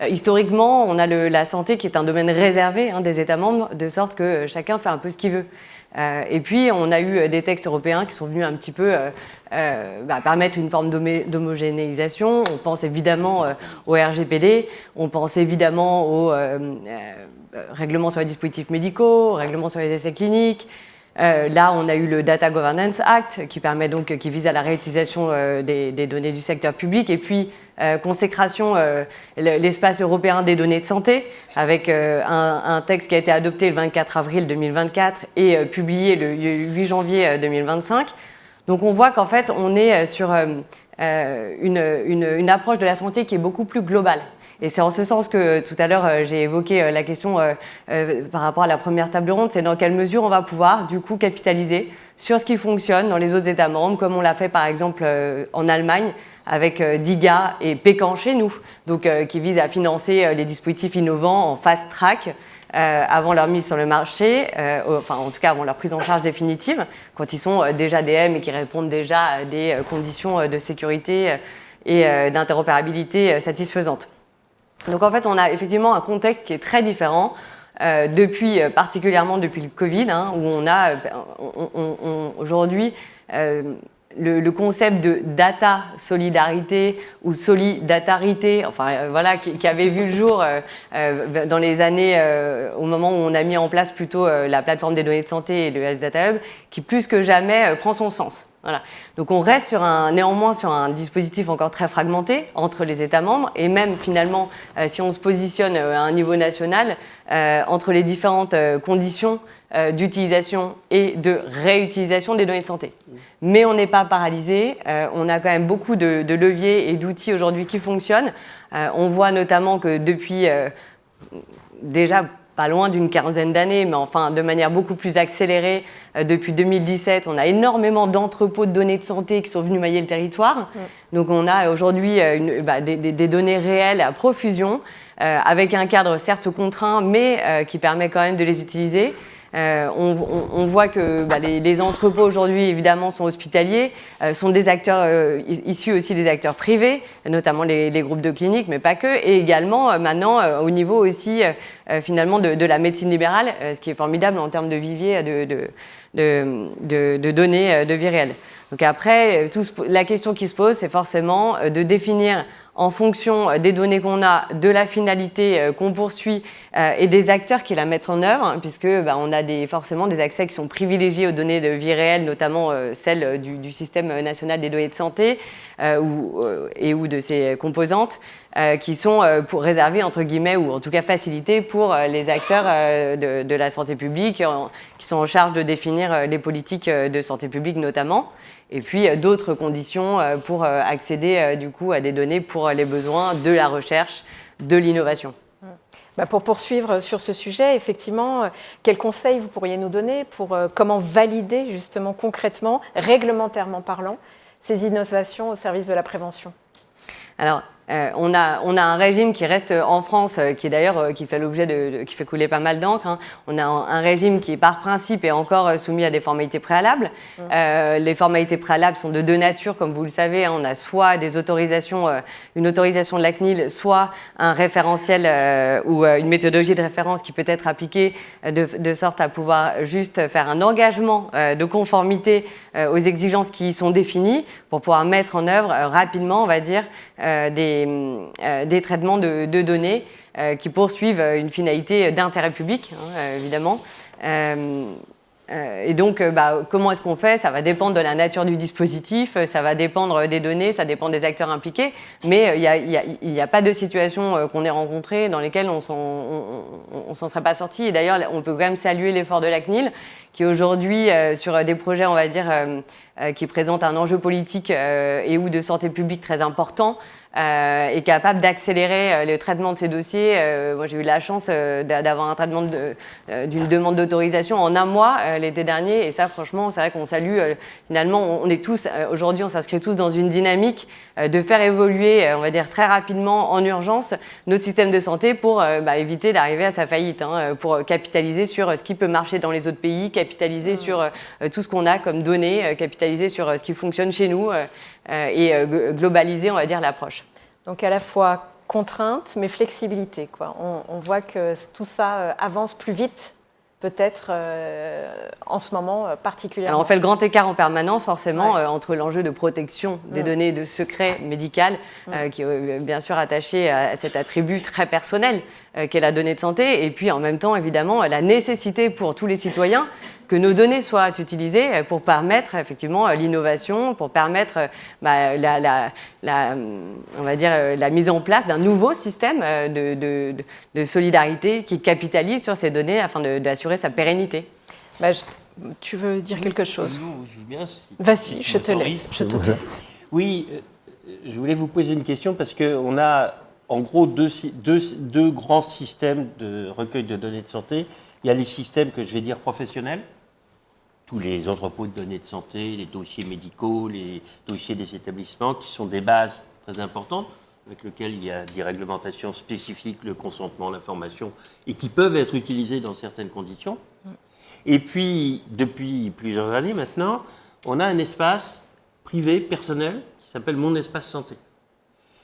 Historiquement, on a la santé qui est un domaine réservé des États membres, de sorte que chacun fait un peu ce qu'il veut. Et puis, on a eu des textes européens qui sont venus un petit peu permettre une forme d'homogénéisation. On pense évidemment au RGPD, on pense évidemment au règlement sur les dispositifs médicaux, au règlement sur les essais cliniques. Là, on a eu le Data Governance Act qui vise à la réutilisation des données du secteur public, et puis consécration l'espace européen des données de santé, avec un texte qui a été adopté le 24 avril 2024 et publié le 8 janvier 2025. Donc on voit qu'en fait, on est sur une approche de la santé qui est beaucoup plus globale. Et c'est en ce sens que tout à l'heure j'ai évoqué la question par rapport à la première table ronde, c'est dans quelle mesure on va pouvoir du coup capitaliser sur ce qui fonctionne dans les autres États membres, comme on l'a fait par exemple en Allemagne avec DIGA et Pécan chez nous, donc qui vise à financer les dispositifs innovants en fast track avant leur mise sur le marché, enfin en tout cas avant leur prise en charge définitive, quand ils sont déjà DM et qui répondent déjà à des conditions de sécurité et d'interopérabilité satisfaisantes. Donc en fait, on a effectivement un contexte qui est très différent, particulièrement depuis le Covid, où on a aujourd'hui le concept de data solidarité ou solidatarité, qui avait vu le jour dans les années au moment où on a mis en place plutôt la plateforme des données de santé et le Health Data Hub, qui plus que jamais prend son sens. Voilà. Donc on reste néanmoins sur un dispositif encore très fragmenté entre les États membres, et même finalement, si on se positionne à un niveau national, entre les différentes conditions d'utilisation et de réutilisation des données de santé. Mais on n'est pas paralysé, on a quand même beaucoup de leviers et d'outils aujourd'hui qui fonctionnent. On voit notamment que depuis déjà pas loin d'une quinzaine d'années, mais enfin de manière beaucoup plus accélérée, depuis 2017, on a énormément d'entrepôts de données de santé qui sont venus mailler le territoire. Donc on a aujourd'hui des données réelles à profusion, avec un cadre certes contraint, mais qui permet quand même de les utiliser. On voit que les entrepôts aujourd'hui, évidemment, sont hospitaliers, sont des acteurs issus aussi des acteurs privés, notamment les groupes de cliniques, mais pas que, et également maintenant au niveau aussi finalement de la médecine libérale, ce qui est formidable en termes de vivier de données de vie réelle. Donc après, la question qui se pose, c'est forcément de définir en fonction des données qu'on a, de la finalité qu'on poursuit et des acteurs qui la mettent en œuvre, puisque on a forcément des accès qui sont privilégiés aux données de vie réelle, notamment celles du système national des données de santé ou de ses composantes, qui sont réservées entre guillemets, ou en tout cas facilitées pour les acteurs de la santé publique qui sont en charge de définir les politiques de santé publique notamment. Et puis d'autres conditions pour accéder du coup à des données pour les besoins de la recherche, de l'innovation. Pour poursuivre sur ce sujet, effectivement, quels conseils vous pourriez nous donner pour comment valider justement concrètement, réglementairement parlant, ces innovations au service de la prévention? Alors, on a un régime qui reste en France, qui est d'ailleurs qui fait l'objet qui fait couler pas mal d'encre. On a un régime qui, par principe, est encore soumis à des formalités préalables. Les formalités préalables sont de deux natures, comme vous le savez. On a soit des autorisations, une autorisation de la CNIL, soit un référentiel ou une méthodologie de référence qui peut être appliquée de sorte à pouvoir juste faire un engagement de conformité aux exigences qui y sont définies pour pouvoir mettre en œuvre rapidement, on va dire, des traitements de données qui poursuivent une finalité d'intérêt public, évidemment. Et donc, comment est-ce qu'on fait? Ça va dépendre de la nature du dispositif, ça va dépendre des données, ça dépend des acteurs impliqués, mais il n'y a pas de situation qu'on ait rencontrée dans lesquelles on s'en serait pas sorti. Et d'ailleurs, on peut quand même saluer l'effort de la CNIL, qui aujourd'hui, sur des projets, on va dire, qui présentent un enjeu politique et ou de santé publique très important, est capable d'accélérer le traitement de ces dossiers. Moi, j'ai eu la chance d'avoir un traitement d'une demande d'autorisation en 1 mois l'été dernier. Et ça, franchement, c'est vrai qu'on salue. Finalement, on est tous, aujourd'hui, on s'inscrit tous dans une dynamique de faire évoluer, on va dire, très rapidement, en urgence, notre système de santé pour éviter d'arriver à sa faillite, pour capitaliser sur ce qui peut marcher dans les autres pays, capitaliser sur tout ce qu'on a comme données, capitaliser sur ce qui fonctionne chez nous et globaliser, on va dire, l'approche. Donc à la fois contrainte, mais flexibilité, quoi. On voit que tout ça avance plus vite, peut-être en ce moment particulièrement. Alors on fait le grand écart en permanence, forcément, entre l'enjeu de protection des données de secret médical, qui est bien sûr attaché à cet attribut très personnel qu'est la donnée de santé, et puis en même temps, évidemment, la nécessité pour tous les citoyens que nos données soient utilisées pour permettre effectivement l'innovation, pour permettre on va dire, la mise en place d'un nouveau système de solidarité qui capitalise sur ces données afin d'assurer sa pérennité. Tu veux dire quelque chose? Vas-y, je te laisse. Oui, je voulais vous poser une question parce qu'on a en gros deux grands systèmes de recueil de données de santé. Il y a les systèmes que je vais dire professionnels, tous les entrepôts de données de santé, les dossiers médicaux, les dossiers des établissements, qui sont des bases très importantes, avec lesquelles il y a des réglementations spécifiques, le consentement, l'information, et qui peuvent être utilisées dans certaines conditions. Et puis, depuis plusieurs années maintenant, on a un espace privé, personnel, qui s'appelle Mon Espace Santé.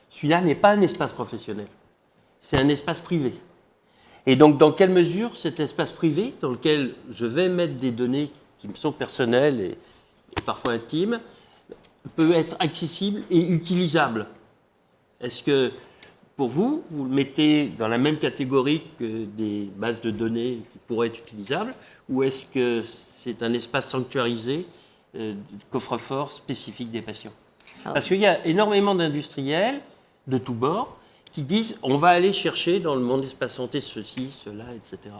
Celui-là n'est pas un espace professionnel, c'est un espace privé. Et donc, dans quelle mesure cet espace privé, dans lequel je vais mettre des données qui me sont personnelles et parfois intimes, peut être accessible et utilisable? Est-ce que, pour vous, vous le mettez dans la même catégorie que des bases de données qui pourraient être utilisables, ou est-ce que c'est un espace sanctuarisé, coffre-fort spécifique des patients? Parce qu'il y a énormément d'industriels de tous bords qui disent on va aller chercher dans le monde espace santé ceci, cela, etc.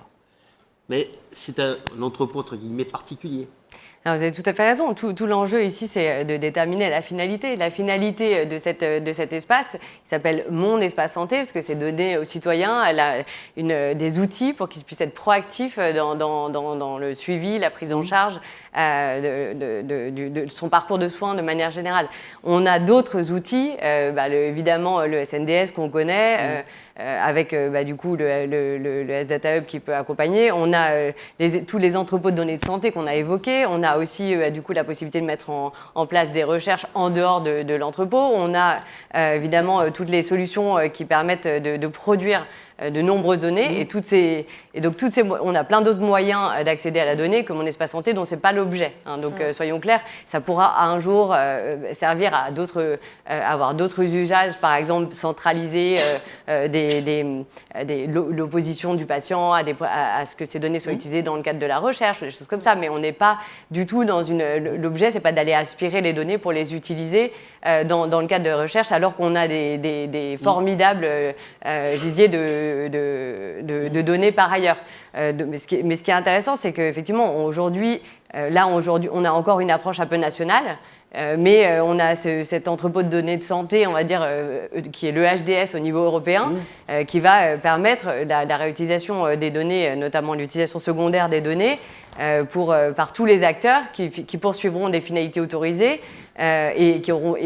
Mais c'est un entrepôt entre guillemets particulier. Alors, vous avez tout à fait raison. Tout l'enjeu ici, c'est de déterminer la finalité. La finalité de cet espace, il s'appelle Mon Espace Santé, parce que c'est donné aux citoyens des outils pour qu'ils puissent être proactifs dans le suivi, la prise en charge de son parcours de soins de manière générale. On a d'autres outils, évidemment le SNDS qu'on connaît, avec du coup le S-Data Hub qui peut accompagner. On a tous les entrepôts de données de santé qu'on a évoqués. On a aussi du coup la possibilité de mettre en place des recherches en dehors de l'entrepôt. On a évidemment toutes les solutions qui permettent de produire de nombreuses données on a plein d'autres moyens d'accéder à la donnée que Mon Espace Santé dont c'est pas l'objet. Donc soyons clairs, ça pourra un jour servir à avoir d'autres usages, par exemple centraliser l'opposition du patient à ce que ces données soient utilisées dans le cadre de la recherche, des choses comme ça. Mais on n'est pas du tout dans l'objet, c'est pas d'aller aspirer les données pour les utiliser dans le cadre de recherche, alors qu'on a des formidables gisiers de données par ailleurs. Mais ce qui est intéressant, c'est qu'effectivement, aujourd'hui, on a encore une approche un peu nationale, mais on a cet entrepôt de données de santé, on va dire, qui est le HDS au niveau européen, qui va permettre la réutilisation des données, notamment l'utilisation secondaire des données, par tous les acteurs qui poursuivront des finalités autorisées et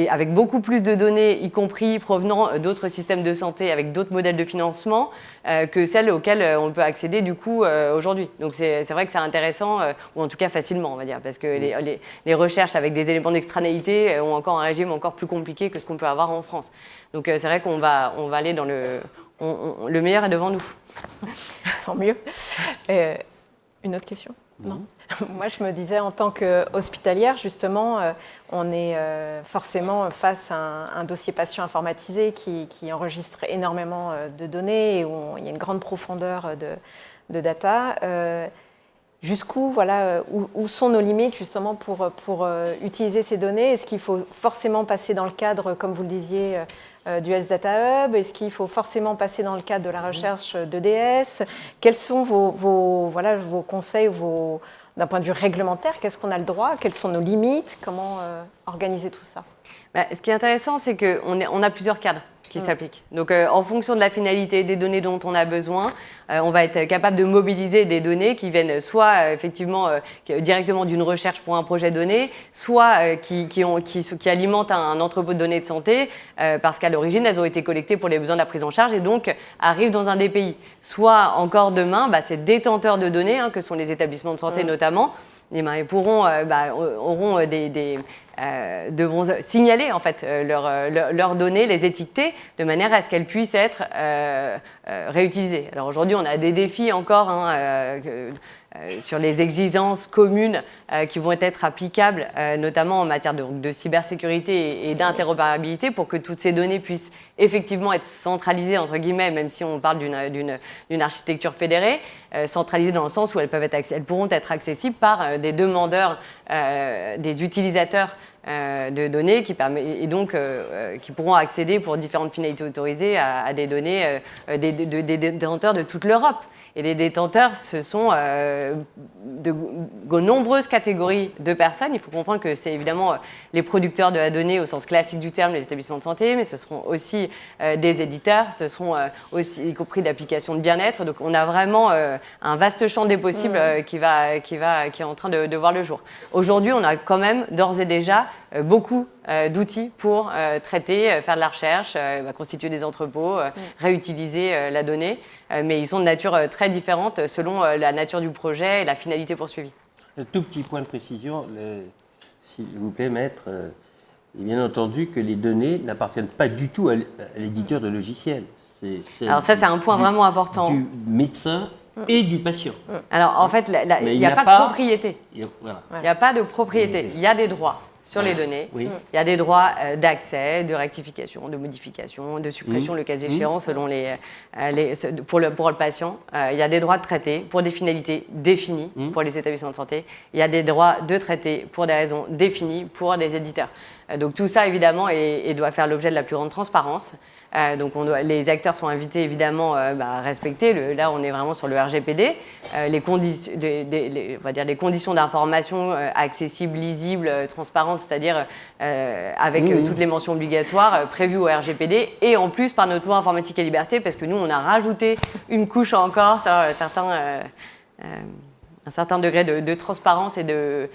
avec beaucoup plus de données, y compris provenant d'autres systèmes de santé, avec d'autres modèles de financement que celles auxquelles on peut accéder du coup aujourd'hui. Donc c'est vrai que c'est intéressant, ou en tout cas facilement, on va dire, parce que les recherches avec des éléments d'extranéité ont encore un régime encore plus compliqué que ce qu'on peut avoir en France. Donc c'est vrai qu'on va aller dans le meilleur est devant nous. Tant mieux. Une autre question? Non. Moi, je me disais, en tant qu'hospitalière, justement, on est forcément face à un dossier patient informatisé qui enregistre énormément de données et où il y a une grande profondeur de data. Jusqu'où, où sont nos limites, justement, pour utiliser ces données? Est-ce qu'il faut forcément passer dans le cadre, comme vous le disiez, du Health Data Hub? Est-ce qu'il faut forcément passer dans le cadre de la recherche d'EDS? Quels sont vos conseils, d'un point de vue réglementaire, qu'est-ce qu'on a le droit, quelles sont nos limites, comment organiser tout ça? Ce qui est intéressant, c'est qu'on a plusieurs cadres qui s'appliquent. Donc, en fonction de la finalité des données dont on a besoin, on va être capable de mobiliser des données qui viennent soit effectivement directement d'une recherche pour un projet donné, soit qui alimentent un entrepôt de données de santé parce qu'à l'origine, elles ont été collectées pour les besoins de la prise en charge et donc arrivent dans un DPI. Soit encore demain, ces détenteurs de données, que sont les établissements de santé notamment, ils devront signaler en fait leurs données, les étiqueter de manière à ce qu'elles puissent être réutilisées. Alors aujourd'hui, on a des défis encore sur les exigences communes qui vont être applicables, notamment en matière de cybersécurité et d'interopérabilité, pour que toutes ces données puissent effectivement être centralisées, entre guillemets, même si on parle d'une architecture fédérée, centralisées dans le sens où elles pourront être accessibles par des demandeurs, des utilisateurs de données qui pourront accéder pour différentes finalités autorisées à des données des détenteurs de toute l'Europe. Et les détenteurs, ce sont de nombreuses catégories de personnes. Il faut comprendre que c'est évidemment les producteurs de la donnée au sens classique du terme, les établissements de santé, mais ce seront aussi des éditeurs, ce seront aussi y compris d'applications de bien-être. Donc on a vraiment un vaste champ des possibles qui est en train de voir le jour. Aujourd'hui, on a quand même d'ores et déjà beaucoup d'outils pour traiter, faire de la recherche, constituer des entrepôts, réutiliser la donnée, mais ils sont de nature très différente selon la nature du projet et la finalité poursuivie. Un tout petit point de précision, s'il vous plaît, maître. Et bien entendu que les données n'appartiennent pas du tout à l'éditeur de logiciel. Alors ça, c'est un point vraiment important. Du médecin et du patient. Alors en fait, il n'y a pas de propriété. Il n'y a pas de propriété. Il y a des droits sur les données. Il y a des droits d'accès, de rectification, de modification, de suppression, le cas échéant, selon pour le patient. Il y a des droits de traiter pour des finalités définies pour les établissements de santé. Il y a des droits de traiter pour des raisons définies pour des éditeurs. Donc tout ça, évidemment, doit faire l'objet de la plus grande transparence. Donc les acteurs sont invités évidemment à respecter. Là, on est vraiment sur le RGPD. Les conditions d'information accessibles, lisibles, transparentes, c'est-à-dire avec toutes les mentions obligatoires prévues au RGPD et en plus par notre loi informatique et liberté, parce que nous, on a rajouté une couche encore sur un certain degré de transparence et de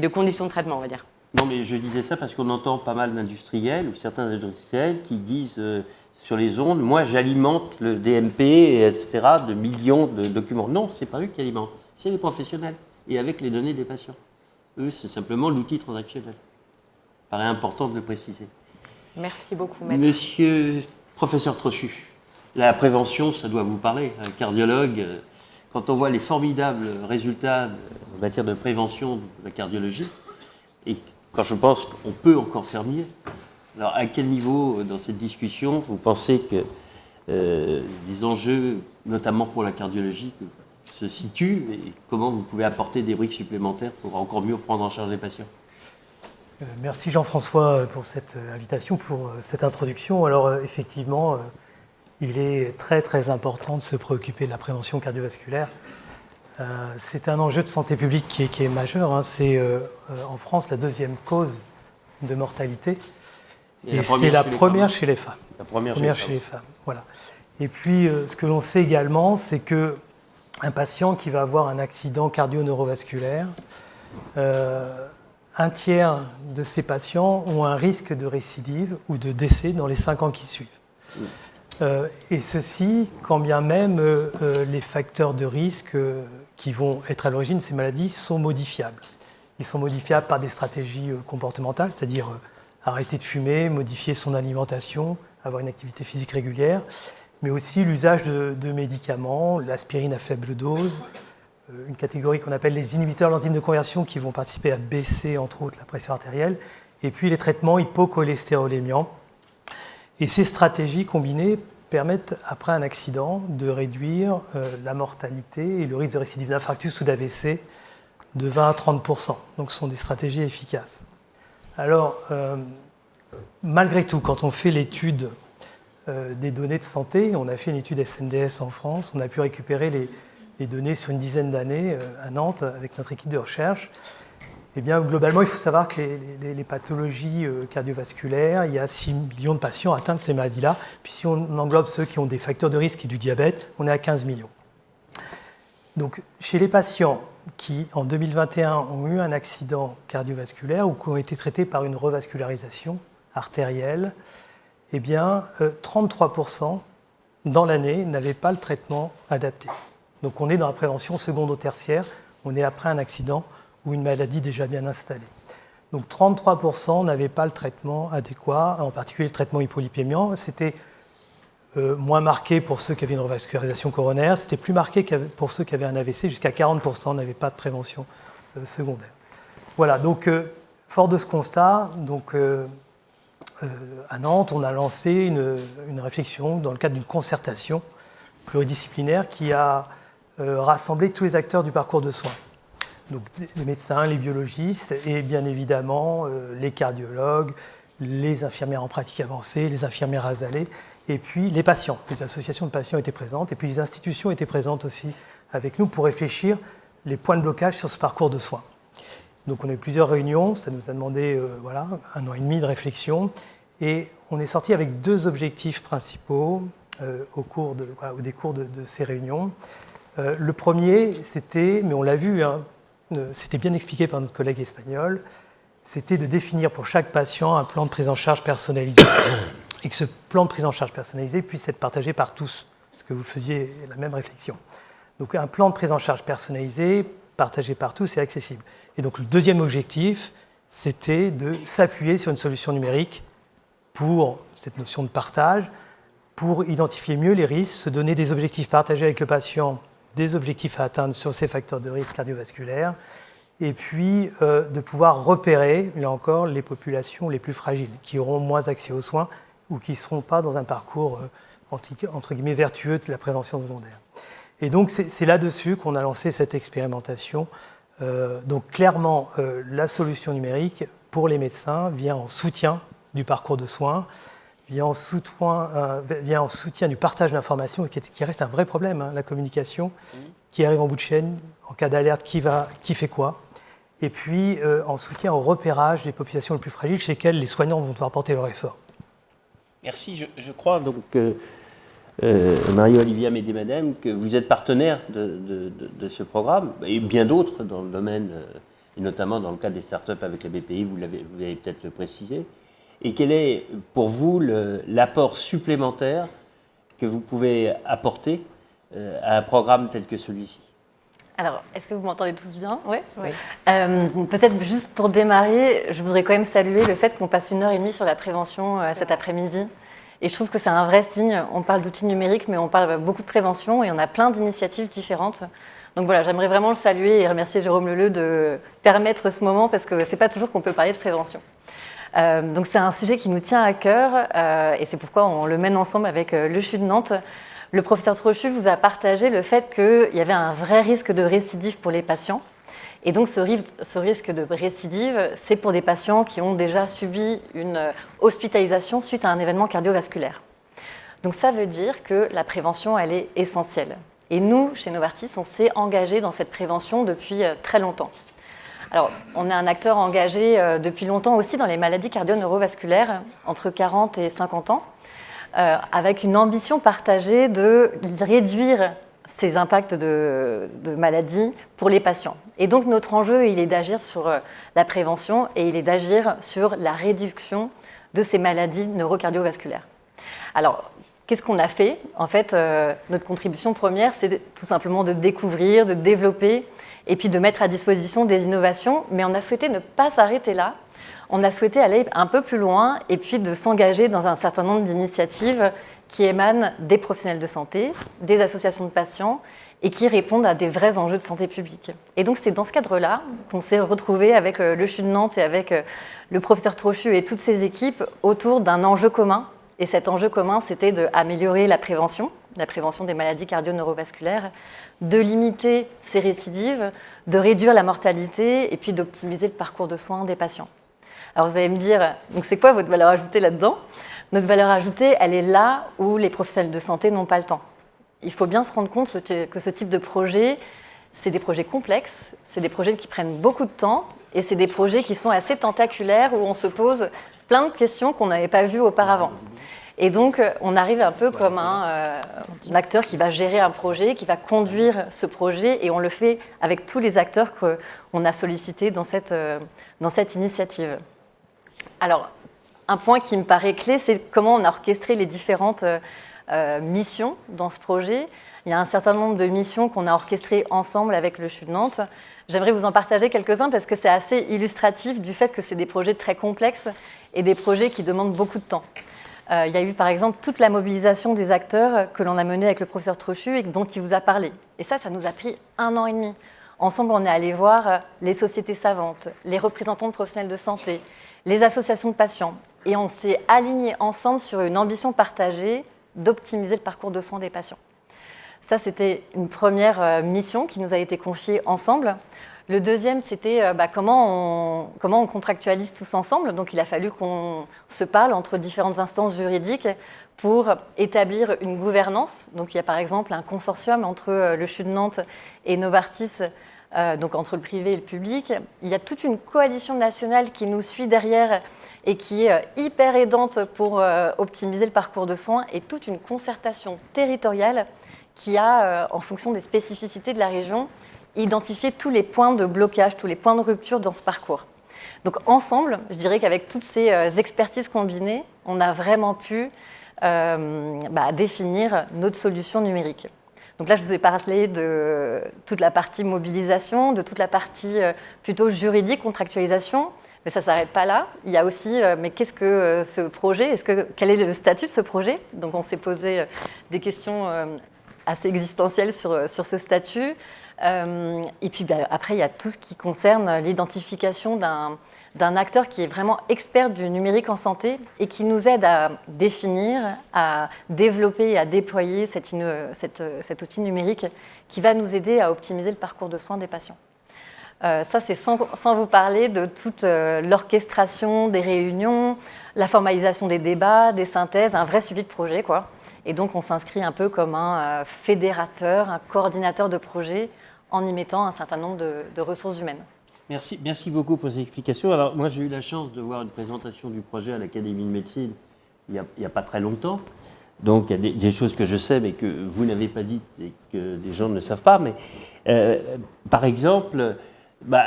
conditions de traitement, on va dire. Non, mais je disais ça parce qu'on entend pas mal d'industriels ou certains industriels qui disent sur les ondes, moi j'alimente le DMP, etc., de millions de documents. Non, ce n'est pas eux qui alimentent, c'est les professionnels et avec les données des patients. Eux, c'est simplement l'outil transactionnel. Il paraît important de le préciser. Merci beaucoup, maître. Monsieur professeur Trochu, la prévention, ça doit vous parler. Un cardiologue, quand on voit les formidables résultats en matière de prévention de la cardiologie, et quand je pense qu'on peut encore faire mieux, alors à quel niveau dans cette discussion vous pensez que les enjeux, notamment pour la cardiologie, se situent et comment vous pouvez apporter des briques supplémentaires pour encore mieux prendre en charge les patients? Merci Jean-François pour cette invitation, pour cette introduction. Alors effectivement, il est très très important de se préoccuper de la prévention cardiovasculaire. C'est un enjeu de santé publique qui est majeur. C'est en France la deuxième cause de mortalité. Et c'est la première chez les femmes. La première chez les femmes. Voilà. Et puis, ce que l'on sait également, c'est qu'un patient qui va avoir un accident cardio-neurovasculaire, un tiers de ces patients ont un risque de récidive ou de décès dans les 5 ans qui suivent. Et ceci, quand bien même les facteurs de risque qui vont être à l'origine de ces maladies sont modifiables. Ils sont modifiables par des stratégies comportementales, c'est-à-dire arrêter de fumer, modifier son alimentation, avoir une activité physique régulière, mais aussi l'usage de médicaments, l'aspirine à faible dose, une catégorie qu'on appelle les inhibiteurs de l'enzyme de conversion qui vont participer à baisser, entre autres, la pression artérielle, et puis les traitements hypocholestérolémiants. Et ces stratégies combinées permettent, après un accident, de réduire la mortalité et le risque de récidive d'infarctus ou d'AVC de 20 à 30%. Donc ce sont des stratégies efficaces. Alors, malgré tout, quand on fait l'étude des données de santé, on a fait une étude SNDS en France, on a pu récupérer les les données sur une dizaine d'années à Nantes avec notre équipe de recherche. Eh bien, globalement, il faut savoir que les pathologies cardiovasculaires, il y a 6 millions de patients atteints de ces maladies-là. Puis si on englobe ceux qui ont des facteurs de risque et du diabète, on est à 15 millions. Donc, chez les patients qui, en 2021, ont eu un accident cardiovasculaire ou qui ont été traités par une revascularisation artérielle, eh bien, 33% dans l'année n'avaient pas le traitement adapté. Donc, on est dans la prévention secondo-tertiaire, on est après un accident ou une maladie déjà bien installée. Donc 33% n'avaient pas le traitement adéquat, en particulier le traitement hypolipémiant. C'était moins marqué pour ceux qui avaient une revascularisation coronaire, c'était plus marqué pour ceux qui avaient un AVC, jusqu'à 40% n'avaient pas de prévention secondaire. Voilà, donc fort de ce constat, donc, à Nantes, on a lancé une réflexion dans le cadre d'une concertation pluridisciplinaire qui a rassemblé tous les acteurs du parcours de soins. Donc les médecins, les biologistes et bien évidemment les cardiologues, les infirmières en pratique avancée, les infirmières asalées et puis les patients. Les associations de patients étaient présentes et puis les institutions étaient présentes aussi avec nous pour réfléchir les points de blocage sur ce parcours de soins. Donc on a eu plusieurs réunions, ça nous a demandé 1 an et demi de réflexion et on est sorti avec 2 objectifs principaux au décours de ces réunions. Le premier, c'était, mais on l'a vu, c'était bien expliqué par notre collègue espagnol, c'était de définir pour chaque patient un plan de prise en charge personnalisé et que ce plan de prise en charge personnalisé puisse être partagé par tous, parce que vous faisiez la même réflexion. Donc un plan de prise en charge personnalisé, partagé par tous et accessible. Et donc le deuxième objectif, c'était de s'appuyer sur une solution numérique pour cette notion de partage, pour identifier mieux les risques, se donner des objectifs partagés avec le patient, des objectifs à atteindre sur ces facteurs de risque cardiovasculaire, et puis de pouvoir repérer, là encore, les populations les plus fragiles, qui auront moins accès aux soins ou qui ne seront pas dans un parcours entre guillemets vertueux de la prévention secondaire. Et donc c'est là-dessus qu'on a lancé cette expérimentation. Donc clairement, la solution numérique pour les médecins vient en soutien du parcours de soins, vient en soutien du partage d'informations, qui reste un vrai problème, la communication, qui arrive en bout de chaîne, en cas d'alerte, qui fait quoi, et puis en soutien au repérage des populations les plus fragiles chez lesquelles les soignants vont devoir porter leur effort. Merci, je crois donc Marie-Olivia Médé-Madem, que vous êtes partenaire de ce programme, et bien d'autres dans le domaine, et notamment dans le cadre des startups avec la BPI, vous avez peut-être le précisé. Et quel est pour vous l'apport supplémentaire que vous pouvez apporter à un programme tel que celui-ci? Alors, est-ce que vous m'entendez tous bien? Oui. Peut-être juste pour démarrer, je voudrais quand même saluer le fait qu'on passe 1h30 sur la prévention cet après-midi. Et je trouve que c'est un vrai signe. On parle d'outils numériques, mais on parle beaucoup de prévention et on a plein d'initiatives différentes. Donc voilà, j'aimerais vraiment le saluer et remercier Jérôme Leleu de permettre ce moment parce que c'est pas toujours qu'on peut parler de prévention. Donc c'est un sujet qui nous tient à cœur et c'est pourquoi on le mène ensemble avec le CHU de Nantes. Le professeur Trochu vous a partagé le fait qu'il y avait un vrai risque de récidive pour les patients. Et donc ce risque de récidive, c'est pour des patients qui ont déjà subi une hospitalisation suite à un événement cardiovasculaire. Donc ça veut dire que la prévention, elle est essentielle. Et nous, chez Novartis, on s'est engagés dans cette prévention depuis très longtemps. Alors, on est un acteur engagé depuis longtemps aussi dans les maladies cardio-neurovasculaires, entre 40 et 50 ans, avec une ambition partagée de réduire ces impacts de maladies pour les patients. Et donc, notre enjeu, il est d'agir sur la prévention et il est d'agir sur la réduction de ces maladies neurocardiovasculaires. Alors, qu'est-ce qu'on a fait? En fait, notre contribution première, c'est tout simplement de découvrir, de développer et puis de mettre à disposition des innovations. Mais on a souhaité ne pas s'arrêter là. On a souhaité aller un peu plus loin et puis de s'engager dans un certain nombre d'initiatives qui émanent des professionnels de santé, des associations de patients et qui répondent à des vrais enjeux de santé publique. Et donc, c'est dans ce cadre-là qu'on s'est retrouvés avec le CHU de Nantes et avec le professeur Trochu et toutes ses équipes autour d'un enjeu commun. Et cet enjeu commun, c'était d'améliorer la prévention des maladies cardio-neurovasculaires, de limiter ces récidives, de réduire la mortalité et puis d'optimiser le parcours de soins des patients. Alors vous allez me dire, donc c'est quoi votre valeur ajoutée là-dedans? Notre valeur ajoutée, elle est là où les professionnels de santé n'ont pas le temps. il faut bien se rendre compte que ce type de projet, c'est des projets complexes, c'est des projets qui prennent beaucoup de temps, et c'est des projets qui sont assez tentaculaires, où on se pose plein de questions qu'on n'avait pas vues auparavant. Et donc, on arrive un peu comme un acteur qui va gérer un projet, qui va conduire ce projet, et on le fait avec tous les acteurs qu'on a sollicités dans cette initiative. Alors, un point qui me paraît clé, c'est comment on a orchestré les différentes missions dans ce projet. Il y a un certain nombre de missions qu'on a orchestrées ensemble avec le CHU de Nantes. J'aimerais vous en partager quelques-uns parce que c'est assez illustratif du fait que c'est des projets très complexes et des projets qui demandent beaucoup de temps. Il y a eu par exemple toute la mobilisation des acteurs que l'on a menée avec le professeur Trochu et dont il vous a parlé. Et ça nous a pris 1 an et demi. Ensemble, on est allé voir les sociétés savantes, les représentants de professionnels de santé, les associations de patients. Et on s'est alignés ensemble sur une ambition partagée d'optimiser le parcours de soins des patients. Ça, c'était une première mission qui nous a été confiée ensemble. Le deuxième, c'était comment on contractualise tous ensemble. Donc, il a fallu qu'on se parle entre différentes instances juridiques pour établir une gouvernance. Donc, il y a par exemple un consortium entre le CHU de Nantes et Novartis, donc entre le privé et le public. Il y a toute une coalition nationale qui nous suit derrière et qui est hyper aidante pour optimiser le parcours de soins, et toute une concertation territoriale qui a, en fonction des spécificités de la région, identifié tous les points de blocage, tous les points de rupture dans ce parcours. Donc ensemble, je dirais qu'avec toutes ces expertises combinées, on a vraiment pu définir notre solution numérique. Donc là, je vous ai parlé de toute la partie mobilisation, de toute la partie plutôt juridique, contractualisation, mais ça ne s'arrête pas là. Il y a aussi, mais qu'est-ce que ce projet ? Quel est le statut de ce projet ? Donc on s'est posé des questions assez existentielles sur ce statut. Et puis après, il y a tout ce qui concerne l'identification d'un acteur qui est vraiment expert du numérique en santé et qui nous aide à définir, à développer et à déployer cet outil numérique qui va nous aider à optimiser le parcours de soins des patients. Ça, c'est sans vous parler de toute l'orchestration des réunions, la formalisation des débats, des synthèses, un vrai suivi de projet, quoi. Et donc, on s'inscrit un peu comme un fédérateur, un coordinateur de projet, en y mettant un certain nombre de ressources humaines. Merci beaucoup pour ces explications. Alors, moi, j'ai eu la chance de voir une présentation du projet à l'Académie de médecine il n'y a pas très longtemps. Donc, il y a des choses que je sais, mais que vous n'avez pas dites et que des gens ne savent pas. Mais, par exemple,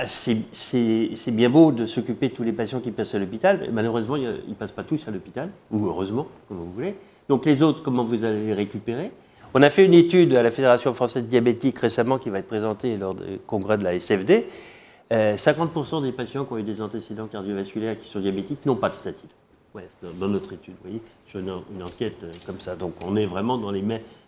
c'est bien beau de s'occuper de tous les patients qui passent à l'hôpital, mais malheureusement, ils ne passent pas tous à l'hôpital, ou heureusement, comme vous voulez. Donc, les autres, comment vous allez les récupérer ? On a fait une étude à la Fédération française diabétique récemment qui va être présentée lors du congrès de la SFD. 50% des patients qui ont eu des antécédents cardiovasculaires et qui sont diabétiques n'ont pas de statine. Ouais, dans notre étude, vous voyez, sur une enquête comme ça. Donc on est vraiment dans les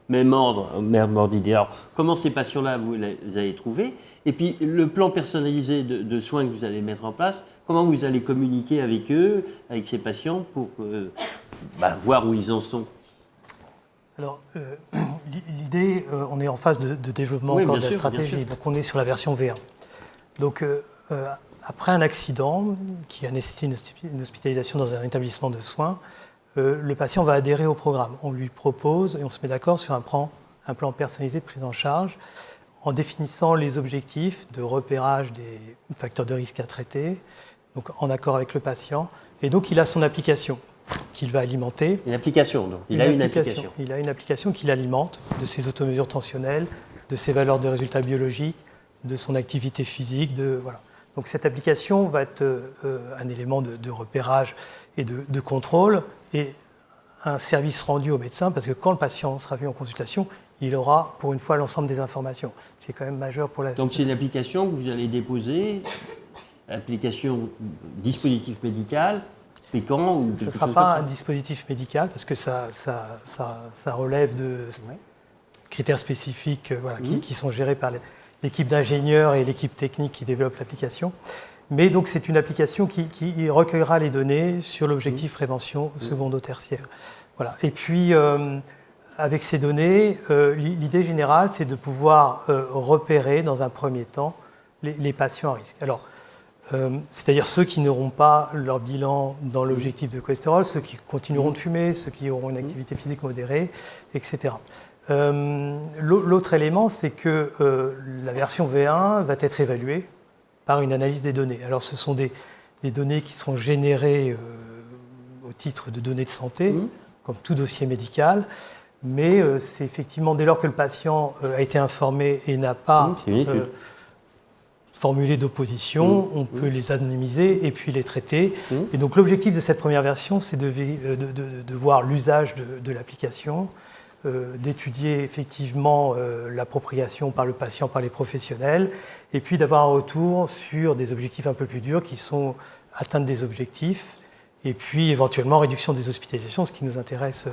mêmes ordres d'idées. Alors, comment ces patients-là, vous les avez trouvés ? Et puis, le plan personnalisé de soins que vous allez mettre en place, comment vous allez communiquer avec eux, avec ces patients, pour voir où ils en sont ? Alors, l'idée, on est en phase de développement encore de la stratégie, donc on est sur la version V1. Donc, après un accident qui a nécessité une hospitalisation dans un établissement de soins, le patient va adhérer au programme. On lui propose et on se met d'accord sur un plan personnalisé de prise en charge en définissant les objectifs de repérage des facteurs de risque à traiter, donc en accord avec le patient. Et donc, il a son application qu'il va alimenter. Une application, donc. Il a une application. Il a une application qu'il alimente de ses automesures tensionnelles, de ses valeurs de résultats biologiques, de son activité physique, voilà. Donc cette application va être un élément de repérage et de contrôle et un service rendu au médecin, parce que quand le patient sera vu en consultation, il aura pour une fois l'ensemble des informations. C'est quand même majeur pour la... Donc c'est une application que vous allez déposer, application dispositif médical, et quand ou ce ne sera pas un dispositif médical, parce que ça relève de critères spécifiques qui sont gérés par l'équipe d'ingénieurs et l'équipe technique qui développe l'application. Mais donc c'est une application qui recueillera les données sur l'objectif prévention secondo-tertiaire. Voilà. Et puis avec ces données, l'idée générale, c'est de pouvoir repérer dans un premier temps les patients à risque. Alors, c'est-à-dire ceux qui n'auront pas leur bilan dans l'objectif de cholestérol, ceux qui continueront de fumer, ceux qui auront une activité physique modérée, etc. L'autre élément, c'est que la version V1 va être évaluée par une analyse des données. Alors ce sont des données qui sont générées au titre de données de santé, comme tout dossier médical, mais c'est effectivement dès lors que le patient a été informé et n'a pas formulé d'opposition, on peut les anonymiser et puis les traiter. Et donc l'objectif de cette première version, c'est de voir l'usage de l'application, d'étudier effectivement l'appropriation par le patient, par les professionnels, et puis d'avoir un retour sur des objectifs un peu plus durs qui sont atteindre des objectifs, et puis éventuellement réduction des hospitalisations, ce qui nous intéresse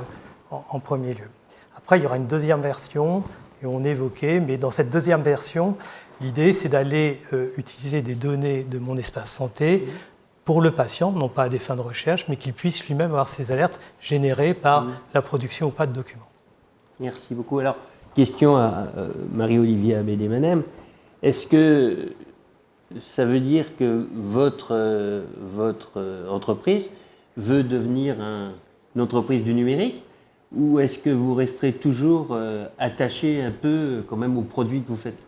en premier lieu. Après, il y aura une deuxième version, et on évoquait, mais dans cette deuxième version, l'idée c'est d'aller utiliser des données de mon espace santé pour le patient, non pas à des fins de recherche, mais qu'il puisse lui-même avoir ces alertes générées par la production ou pas de documents. Merci beaucoup. Alors, question à Marie-Olivier Amédée-Manem. Est-ce que ça veut dire que votre entreprise veut devenir une entreprise du numérique, ou est-ce que vous resterez toujours attaché un peu quand même aux produits que vous faites?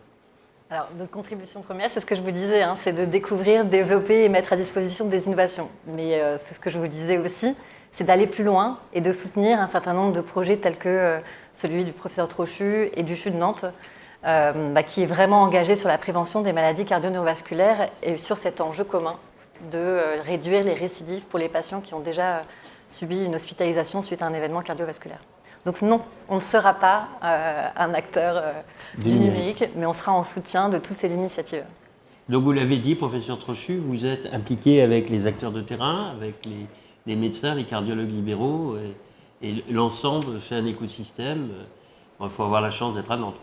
Alors, notre contribution première, c'est ce que je vous disais, hein, c'est de découvrir, développer et mettre à disposition des innovations. Mais c'est ce que je vous disais aussi, c'est d'aller plus loin et de soutenir un certain nombre de projets tels que celui du professeur Trochu et du CHU de Nantes, qui est vraiment engagé sur la prévention des maladies cardio-neurovasculaires et sur cet enjeu commun de réduire les récidives pour les patients qui ont déjà subi une hospitalisation suite à un événement cardiovasculaire. Donc non, on ne sera pas un acteur du numérique, mais on sera en soutien de toutes ces initiatives. Donc vous l'avez dit, professeur Trochu, vous êtes impliqué avec les acteurs de terrain, avec les médecins, les cardiologues libéraux, et l'ensemble fait un écosystème. Il faut avoir la chance d'être à Nantes.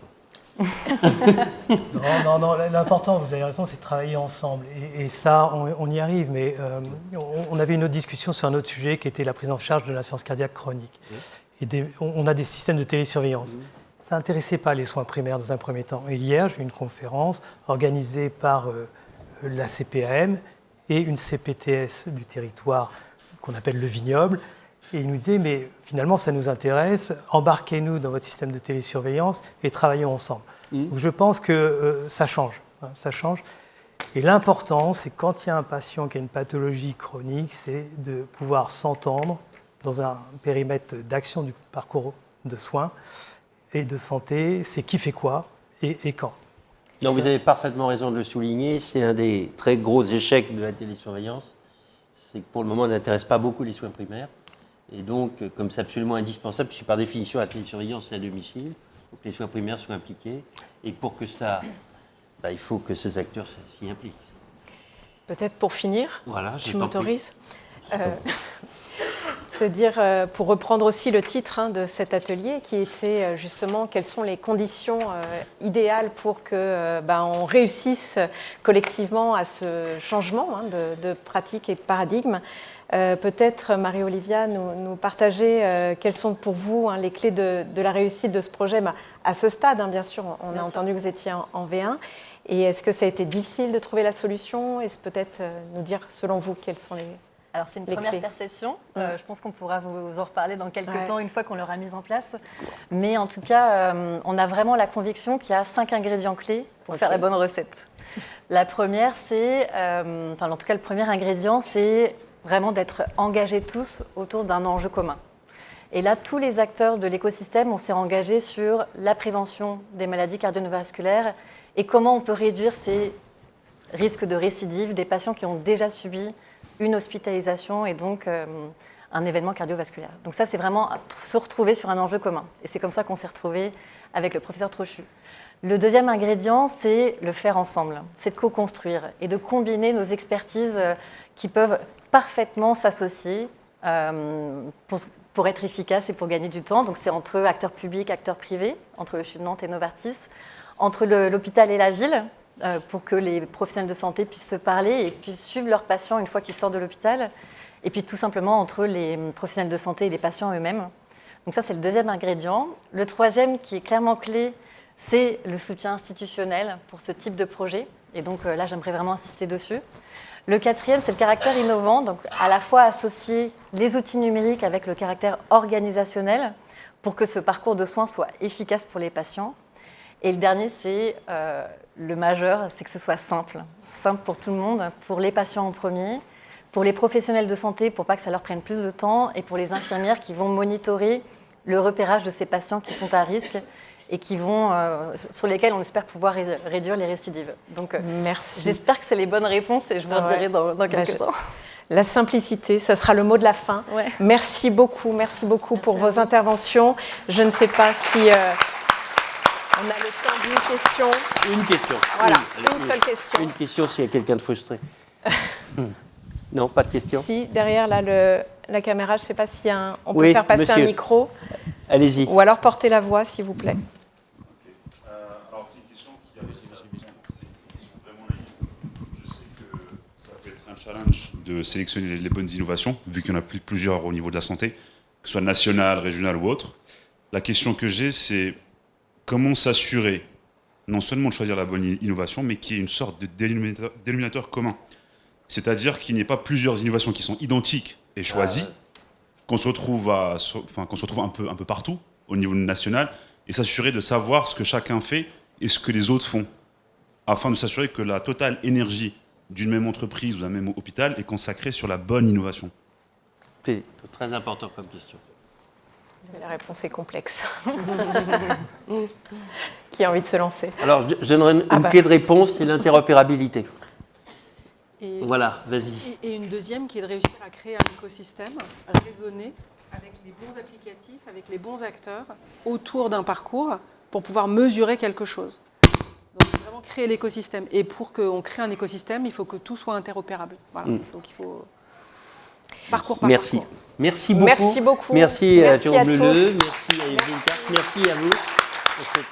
Non, l'important, vous avez raison, c'est de travailler ensemble. Et ça, on y arrive. Mais on avait une autre discussion sur un autre sujet qui était la prise en charge de l'insuffisance cardiaque chronique. Et on a des systèmes de télésurveillance. Ça n'intéressait pas les soins primaires dans un premier temps. Et hier, j'ai eu une conférence organisée par la CPAM et une CPTS du territoire qu'on appelle le Vignoble. Et ils nous disaient, mais finalement, ça nous intéresse, embarquez-nous dans votre système de télésurveillance et travaillons ensemble. Donc je pense que ça change. Ça change. Et l'important, c'est quand il y a un patient qui a une pathologie chronique, c'est de pouvoir s'entendre dans un périmètre d'action du parcours de soins et de santé, c'est qui fait quoi et quand. Non, vous avez parfaitement raison de le souligner, c'est un des très gros échecs de la télésurveillance, c'est que pour le moment, on n'intéresse pas beaucoup les soins primaires. Et donc, comme c'est absolument indispensable, puisque par définition, la télésurveillance, c'est à domicile, il faut que les soins primaires soient impliqués. Et pour que ça, il faut que ces acteurs s'y impliquent. Peut-être pour finir, voilà, tu m'autorises C'est-à-dire, pour reprendre aussi le titre de cet atelier, qui était justement quelles sont les conditions idéales pour que on réussisse collectivement à ce changement de pratique et de paradigme. Peut-être, Marie-Olivia, nous partager quelles sont pour vous les clés de la réussite de ce projet à ce stade, bien sûr, on a entendu que vous étiez en V1. Et est-ce que ça a été difficile de trouver la solution? Et peut-être nous dire, selon vous, quelles sont les... Alors c'est une première perception, je pense qu'on pourra vous en reparler dans quelques temps une fois qu'on l'aura mise en place. Mais en tout cas, on a vraiment la conviction qu'il y a 5 ingrédients clés pour faire la bonne recette. La première, c'est, en tout cas le premier ingrédient, c'est vraiment d'être engagés tous autour d'un enjeu commun. Et là, tous les acteurs de l'écosystème, on s'est engagés sur la prévention des maladies cardio-neurovasculaires et comment on peut réduire ces risques de récidive des patients qui ont déjà subi une hospitalisation et donc un événement cardiovasculaire. Donc ça, c'est vraiment se retrouver sur un enjeu commun. Et c'est comme ça qu'on s'est retrouvés avec le professeur Trochu. Le deuxième ingrédient, c'est le faire ensemble. C'est de co-construire et de combiner nos expertises qui peuvent parfaitement s'associer pour être efficaces et pour gagner du temps. Donc c'est entre acteurs publics, acteurs privés, entre le CHU de Nantes et Novartis, entre l'hôpital et la ville, pour que les professionnels de santé puissent se parler et puissent suivre leurs patients une fois qu'ils sortent de l'hôpital. Et puis tout simplement entre les professionnels de santé et les patients eux-mêmes. Donc ça, c'est le deuxième ingrédient. Le troisième, qui est clairement clé, c'est le soutien institutionnel pour ce type de projet. Et donc là, j'aimerais vraiment insister dessus. Le quatrième, c'est le caractère innovant, donc à la fois associer les outils numériques avec le caractère organisationnel pour que ce parcours de soins soit efficace pour les patients. Et le dernier, c'est le majeur, c'est que ce soit simple. Simple pour tout le monde, pour les patients en premier, pour les professionnels de santé, pour pas que ça leur prenne plus de temps, et pour les infirmières qui vont monitorer le repérage de ces patients qui sont à risque et qui vont, sur lesquels on espère pouvoir réduire les récidives. Donc, merci. J'espère que c'est les bonnes réponses et je vous redirai dans quelques temps. La simplicité, ça sera le mot de la fin. Ouais. Merci beaucoup pour vos interventions. Je ne sais pas si on a le temps d'une question. Une question. Voilà, une seule question. Une question s'il y a quelqu'un de frustré. Non, pas de question. Si, derrière là, la caméra, je ne sais pas si on peut faire passer monsieur. un micro. Allez-y. Ou alors portez la voix, s'il vous plaît. Alors, c'est une question qui avait c'est une question vraiment naïve. Je sais que ça peut être un challenge de sélectionner les bonnes innovations, vu qu'il y en a plusieurs au niveau de la santé, que ce soit national, régional ou autre. La question que j'ai, c'est comment s'assurer non seulement de choisir la bonne innovation, mais qu'il y ait une sorte de dénominateur commun. C'est-à-dire qu'il n'y ait pas plusieurs innovations qui sont identiques et choisies, qu'on se retrouve un peu partout au niveau national, et s'assurer de savoir ce que chacun fait et ce que les autres font, afin de s'assurer que la totale énergie d'une même entreprise ou d'un même hôpital est consacrée sur la bonne innovation. C'est très important comme question. La réponse est complexe. Qui a envie de se lancer? Alors, je donnerai une clé de réponse, c'est l'interopérabilité. Voilà, vas-y. Et une deuxième qui est de réussir à créer un écosystème raisonné avec les bons applicatifs, avec les bons acteurs autour d'un parcours pour pouvoir mesurer quelque chose. Donc vraiment créer l'écosystème. Et pour qu'on crée un écosystème, il faut que tout soit interopérable. Voilà. Donc il faut parcours par Merci. parcours. Merci beaucoup. Merci beaucoup. Merci à Jérôme tous. Leleu, merci à Evelyne Carr, merci à vous pour cette